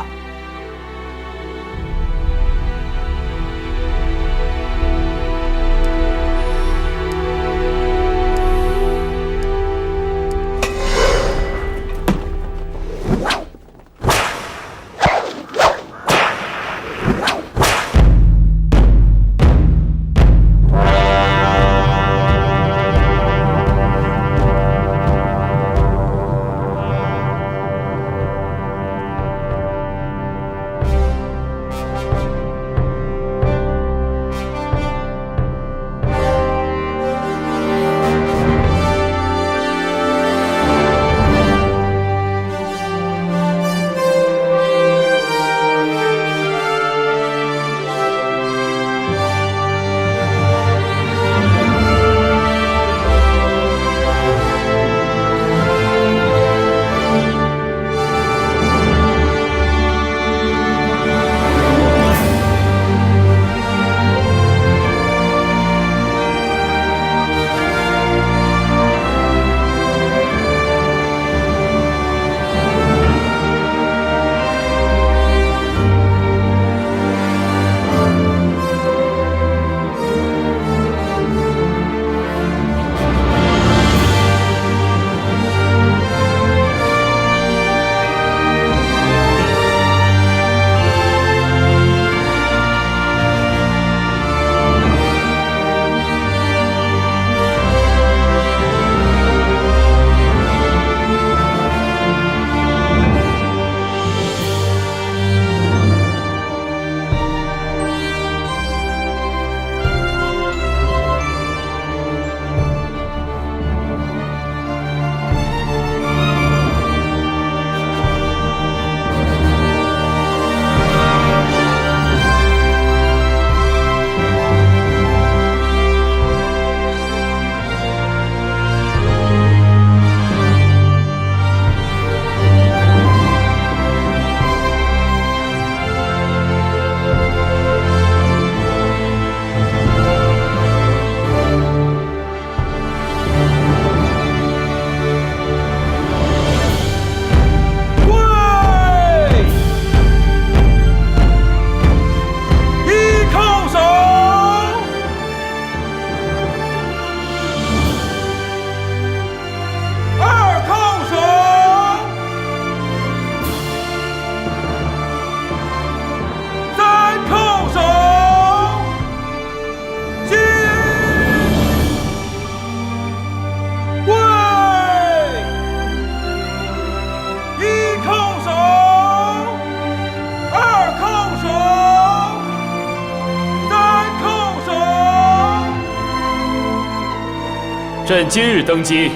Speaker 8: 朕今日登基，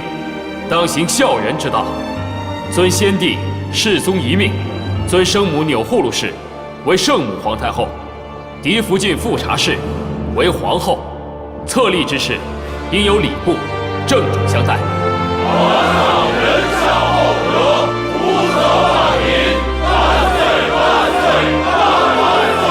Speaker 8: 当行孝仁之道，尊先帝世宗遗命，尊生母钮祜禄氏为圣母皇太后，嫡福晋富察氏为皇后。册立之事，应有礼部正主相待。
Speaker 2: 皇上仁孝厚德，无责大民，万岁万岁万万岁！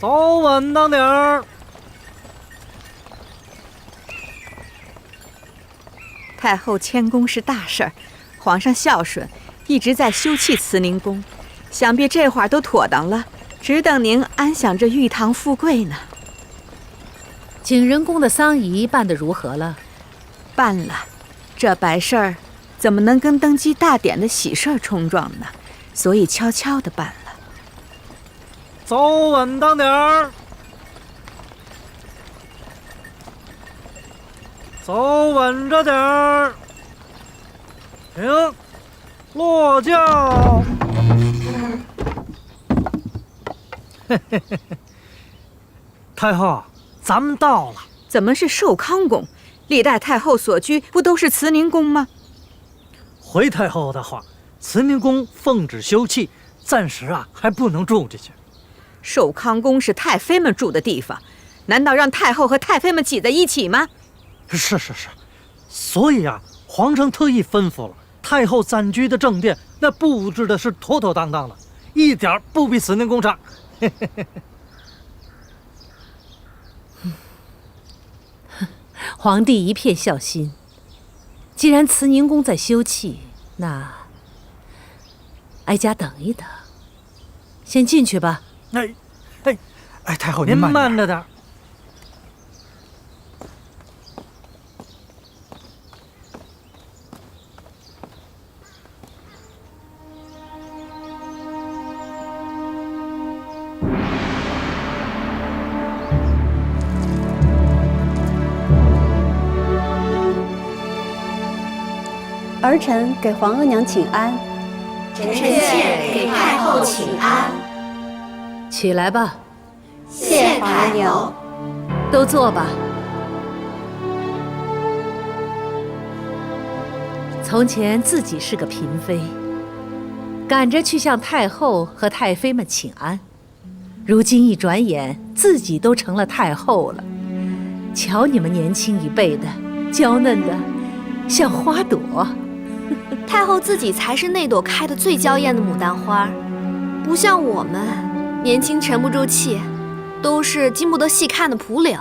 Speaker 20: 走稳当点儿。
Speaker 6: 太后迁宫是大事儿，皇上孝顺，一直在修葺慈宁宫，想必这会儿都妥当了，只等您安享这玉堂富贵呢。
Speaker 1: 景仁宫的丧仪办得如何了？
Speaker 6: 办了，这白事儿怎么能跟登基大典的喜事儿冲撞呢？所以悄悄地办了。
Speaker 20: 走稳当点儿。走稳着点儿。停，落轿。太后，咱们到了。
Speaker 6: 怎么是寿康宫？历代太后所居不都是慈宁宫吗？
Speaker 20: 回太后的话，慈宁宫奉旨休葺，暂时还不能住进去。
Speaker 6: 寿康宫是太妃们住的地方，难道让太后和太妃们挤在一起吗？
Speaker 20: 是，所以皇上特意吩咐了，太后暂居的正殿那布置的是妥妥当当的，一点不比慈宁宫差。
Speaker 1: 皇帝一片孝心。既然慈宁宫在修葺，那哀家等一等，先进去吧。
Speaker 19: 太后
Speaker 20: 您
Speaker 19: 慢
Speaker 20: 着点。
Speaker 10: 儿臣给皇额娘请安。
Speaker 17: 臣妾给太后请安。
Speaker 1: 起来吧。
Speaker 17: 谢太后。
Speaker 1: 都坐吧。从前自己是个嫔妃，赶着去向太后和太妃们请安，如今一转眼自己都成了太后了。瞧你们年轻一辈的，娇嫩的像花朵。
Speaker 12: 太后自己才是那朵开得最娇艳的牡丹花，不像我们年轻沉不住气，都是经不得细看的蒲柳。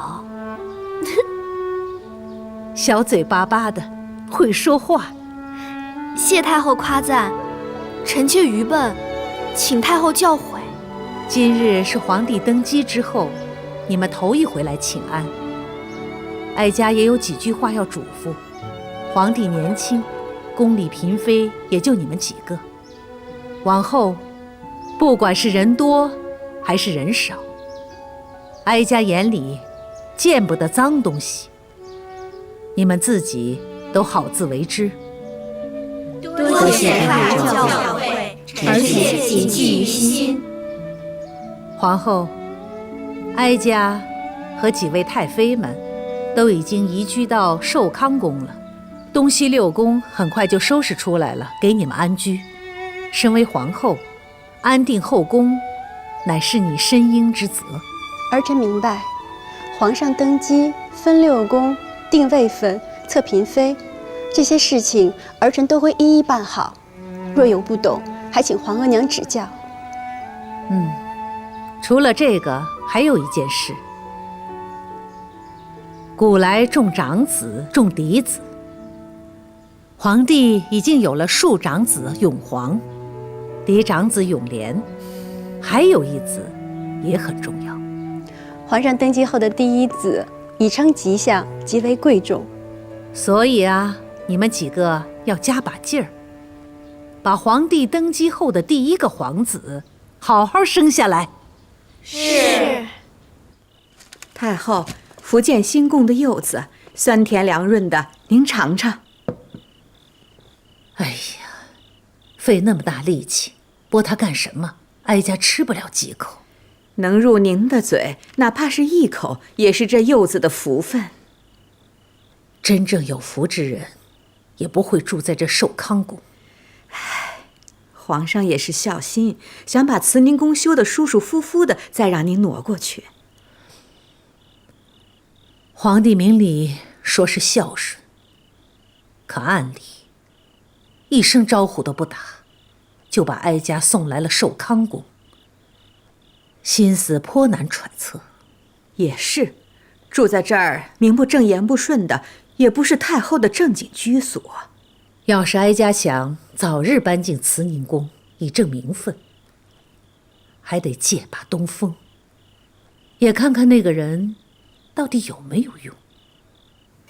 Speaker 1: 小嘴巴巴的，会说话。
Speaker 12: 谢太后夸赞，臣妾愚笨，请太后教诲。
Speaker 1: 今日是皇帝登基之后，你们头一回来请安，哀家也有几句话要嘱咐。皇帝年轻，宫里嫔妃也就你们几个，往后不管是人多还是人少，哀家眼里见不得脏东西，你们自己都好自为之。
Speaker 17: 多谢太后教诲，臣妾谨记于心。
Speaker 1: 皇后，哀家和几位太妃们都已经移居到寿康宫了，东西六宫很快就收拾出来了，给你们安居。身为皇后，安定后宫乃是你身应之责。
Speaker 10: 儿臣明白，皇上登基分六宫、定位分、册嫔妃，这些事情儿臣都会一一办好。若有不懂，还请皇额娘指教。
Speaker 1: 除了这个，还有一件事。古来重长子，重嫡子。皇帝已经有了庶长子永璜，嫡长子永琏，还有一子也很重要。
Speaker 10: 皇上登基后的第一子已称吉祥，极为贵重。
Speaker 1: 所以你们几个要加把劲儿，把皇帝登基后的第一个皇子好好生下来。
Speaker 12: 是。
Speaker 6: 太后，福建新贡的柚子酸甜凉润的，您尝尝。
Speaker 1: 哎呀，费那么大力气，剥它干什么？哀家吃不了几口。
Speaker 6: 能入您的嘴，哪怕是一口，也是这幼子的福分。
Speaker 1: 真正有福之人，也不会住在这寿康宫。
Speaker 6: 皇上也是孝心，想把慈宁宫修得舒舒服服的，再让您挪过去。
Speaker 1: 皇帝明里说是孝顺，可暗里一声招呼都不打，就把哀家送来了寿康宫。心思颇难揣测。
Speaker 6: 也是，住在这儿名不正言不顺的，也不是太后的正经居所。
Speaker 1: 要是哀家想早日搬进慈宁宫以正名分，还得借把东风，也看看那个人到底有没有用。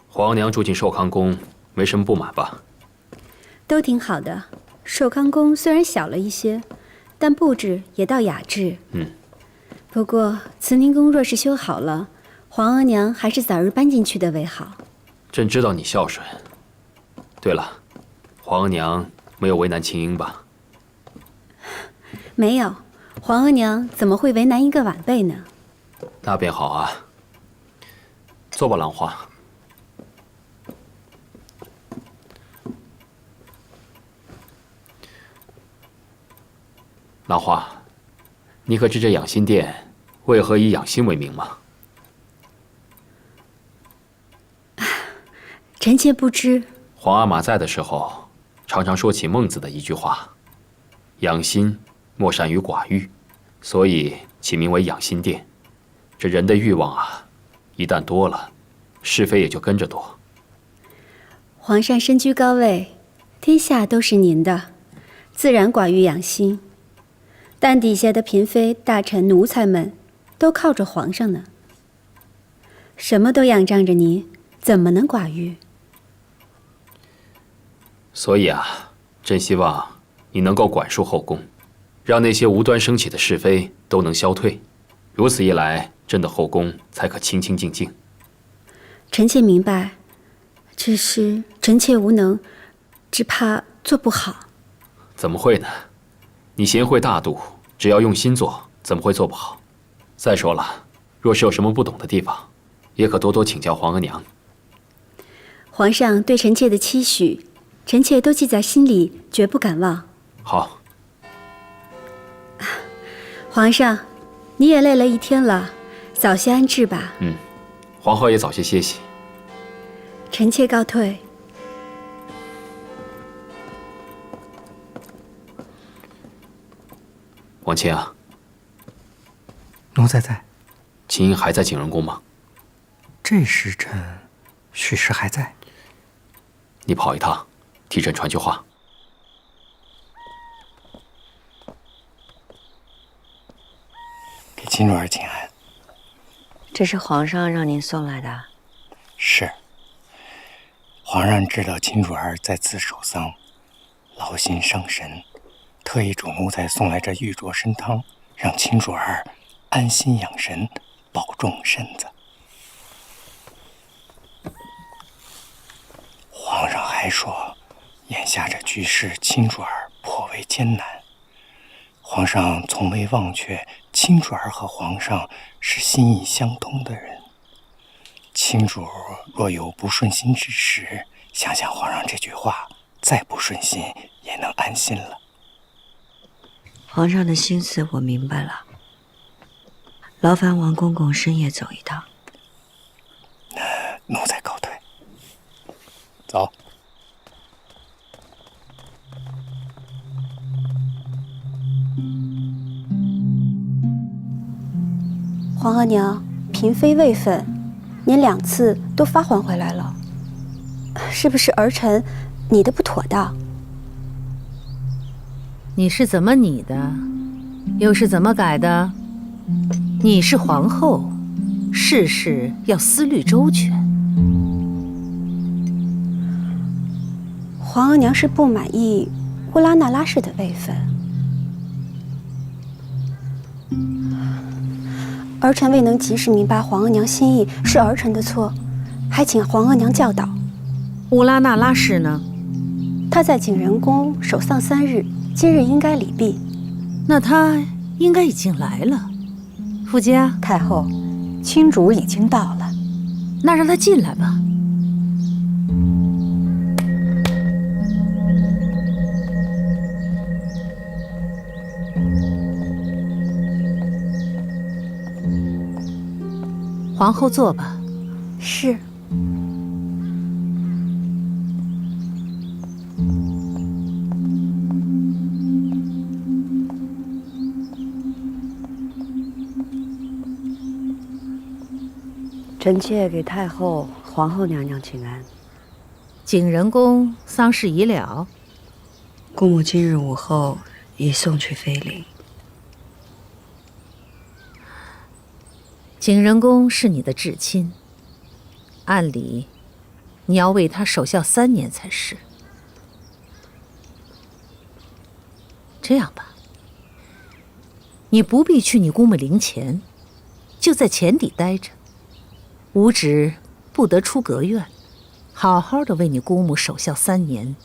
Speaker 9: 皇娘住进寿康宫，没什么不满吧？
Speaker 10: 都挺好的。寿康宫虽然小了一些，但布置也倒雅致。不过慈宁宫若是修好了，皇额娘还是早日搬进去的为好。
Speaker 9: 朕知道你孝顺。对了，皇额娘没有为难青英吧？
Speaker 10: 没有，皇额娘怎么会为难一个晚辈呢？
Speaker 9: 那便好啊。坐吧，兰花。兰花，你可知这养心殿为何以养心为名吗？
Speaker 10: 臣妾不知。
Speaker 9: 皇阿玛在的时候，常常说起孟子的一句话：“养心莫善于寡欲”，所以起名为养心殿。这人的欲望啊，一旦多了，是非也就跟着多。
Speaker 10: 皇上身居高位，天下都是您的，自然寡欲养心。但底下的嫔妃、大臣、奴才们都靠着皇上呢，什么都仰仗着您，怎么能寡欲？
Speaker 9: 所以啊，朕希望你能够管束后宫，让那些无端升起的是非都能消退。如此一来，朕的后宫才可清清静静。
Speaker 10: 臣妾明白，只是臣妾无能，只怕做不好。
Speaker 9: 怎么会呢？你贤惠大度，只要用心做，怎么会做不好？再说了，若是有什么不懂的地方，也可多多请教皇额娘。
Speaker 10: 皇上对臣妾的期许，臣妾都记在心里，绝不敢忘。
Speaker 9: 好。
Speaker 10: 皇上，你也累了一天了，早些安置吧。
Speaker 9: 皇后也早些歇息。
Speaker 10: 臣妾告退。
Speaker 9: 王卿啊，
Speaker 19: 奴才在。
Speaker 9: 秦英还在景仁宫吗？
Speaker 19: 这时辰，许是还在。
Speaker 9: 你跑一趟，替朕传句话。
Speaker 19: 给秦主儿请安。
Speaker 3: 这是皇上让您送来的。
Speaker 19: 是。皇上知道秦主儿在此守丧，劳心伤神，特意嘱奴才送来这玉镯参汤，让秦主儿安心养神，保重身子。皇上还说，眼下这局势，秦主儿颇为艰难。皇上从未忘却秦主儿和皇上是心意相通的人。秦主若有不顺心之时，想想皇上这句话，再不顺心也能安心了。
Speaker 3: 皇上的心思我明白了，劳烦王公公深夜走一趟。
Speaker 19: 奴才告退。走。
Speaker 10: 皇额娘，嫔妃位分，您2次都发还回来了，是不是儿臣拟的不妥当？
Speaker 1: 你是怎么拟的，又是怎么改的？你是皇后，事事要思虑周全。
Speaker 10: 皇额娘是不满意乌拉那拉氏的位分，儿臣未能及时明白皇额娘心意，是儿臣的错，还请皇额娘教导。
Speaker 1: 乌拉那拉氏呢？
Speaker 10: 她在景仁宫守丧3日，今日应该礼毕。
Speaker 1: 那他应该已经来了。傅家，
Speaker 6: 太后，亲主已经到了，
Speaker 1: 那让他进来吧。皇后坐吧。
Speaker 10: 是。
Speaker 3: 臣妾给太后、皇后娘娘请安。
Speaker 1: 景仁宫丧事已了，
Speaker 3: 姑母今日午后已送去妃陵。
Speaker 1: 景仁宫是你的至亲，按理你要为他守孝3年才是。这样吧，你不必去你姑母陵前，就在前邸待着。吾旨不得出阁院，好好的为你姑母守孝3年。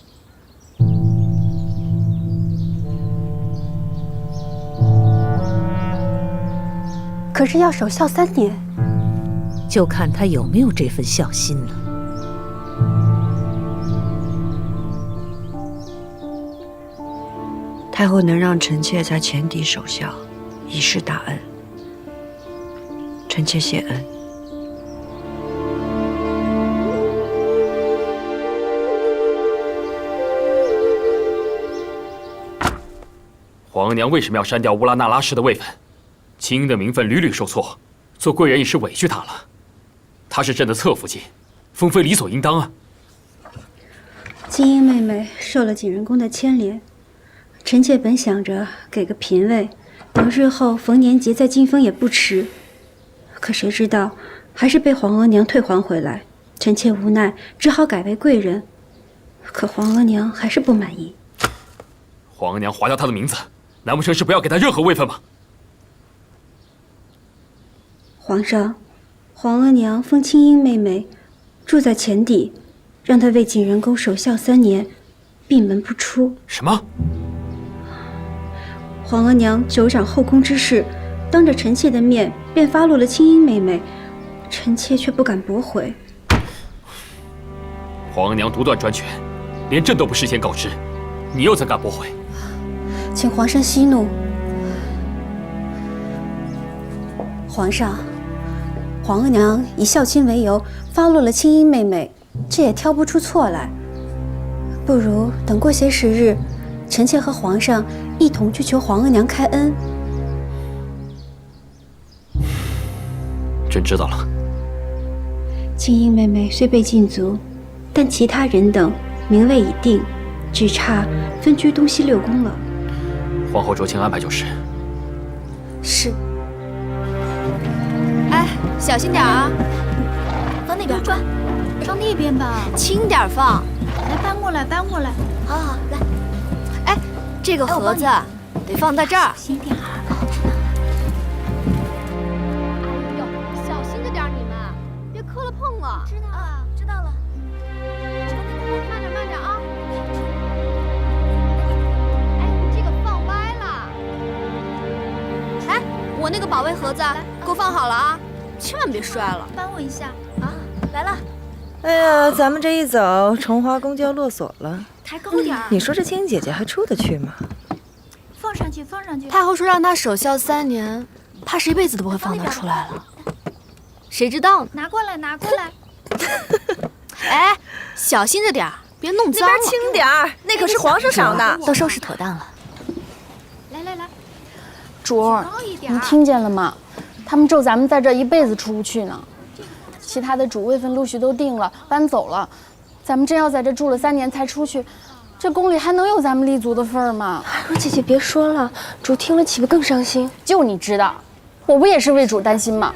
Speaker 10: 可是要守孝3年，
Speaker 1: 就看他有没有这份孝心了。
Speaker 3: 太后能让臣妾在前邸守孝，已是大恩。臣妾谢恩。
Speaker 9: 皇娘为什么要删掉乌拉那拉氏的位分？青英的名分屡屡受挫，做贵人已是委屈她了。她是朕的侧福晋，封妃理所应当啊。
Speaker 10: 青英妹妹受了景仁宫的牵连，臣妾本想着给个嫔位，等日后逢年节再进封也不迟。可谁知道还是被皇额娘退还回来，臣妾无奈只好改为贵人。可皇额娘还是不满意。
Speaker 9: 皇娘划掉她的名字，难不成是不要给她任何位分吗？
Speaker 10: 皇上，皇额娘封青英妹妹住在前邸，让她为景仁宫守孝3年，闭门不出。
Speaker 9: 什么？
Speaker 10: 皇额娘久掌后宫之事，当着臣妾的面便发落了青英妹妹，臣妾却不敢驳回。
Speaker 9: 皇娘独断专权，连朕都不事先告知，你又怎敢驳回？
Speaker 10: 请皇上息怒。皇上，皇额娘以孝亲为由发落了青英妹妹，这也挑不出错来。不如等过些时日，臣妾和皇上一同去求皇额娘开恩。
Speaker 9: 朕知道了。
Speaker 10: 青英妹妹虽被禁足，但其他人等名位已定，只差分居东西6宫了。
Speaker 9: 皇后酌情安排就是。
Speaker 10: 是。
Speaker 12: 哎，小心点啊！
Speaker 5: 往哪边转？朝那边吧。
Speaker 12: 轻点放。
Speaker 5: 来，搬过来，搬过来。
Speaker 12: 好好，来。哎，这个盒子得放在这儿。
Speaker 5: 小心点儿。
Speaker 12: 哎呦，小心着点你们，别磕了碰了。
Speaker 5: 知道了，知道了。
Speaker 12: 慢点，慢点啊！哎，这个放歪了。哎，我那个保卫盒子给我放好了啊，千万别摔了。
Speaker 5: 帮我一下啊！来了。
Speaker 6: 哎呀，咱们这一走，崇华宫就要落锁了。
Speaker 5: 抬高点儿。
Speaker 6: 你说这青英姐姐还出得去吗？
Speaker 5: 放上去，放上去。
Speaker 12: 太后说让她守孝3年，怕是一辈子都不会放她出来了。谁知道呢？
Speaker 5: 拿过来，拿过来。
Speaker 12: 哎，小心着点儿，别弄脏了。
Speaker 6: 那边轻点儿，那可是皇上赏的。
Speaker 12: 都收拾妥当了。
Speaker 5: 来来来，
Speaker 13: 主儿，你听见了吗？他们咒咱们在这一辈子出不去呢。其他的主位分陆续都定了，搬走了，咱们真要在这住了3年才出去，这宫里还能有咱们立足的份儿吗？
Speaker 10: 若姐姐别说了，主听了岂不更伤心？
Speaker 13: 就你知道，我不也是为主担心吗？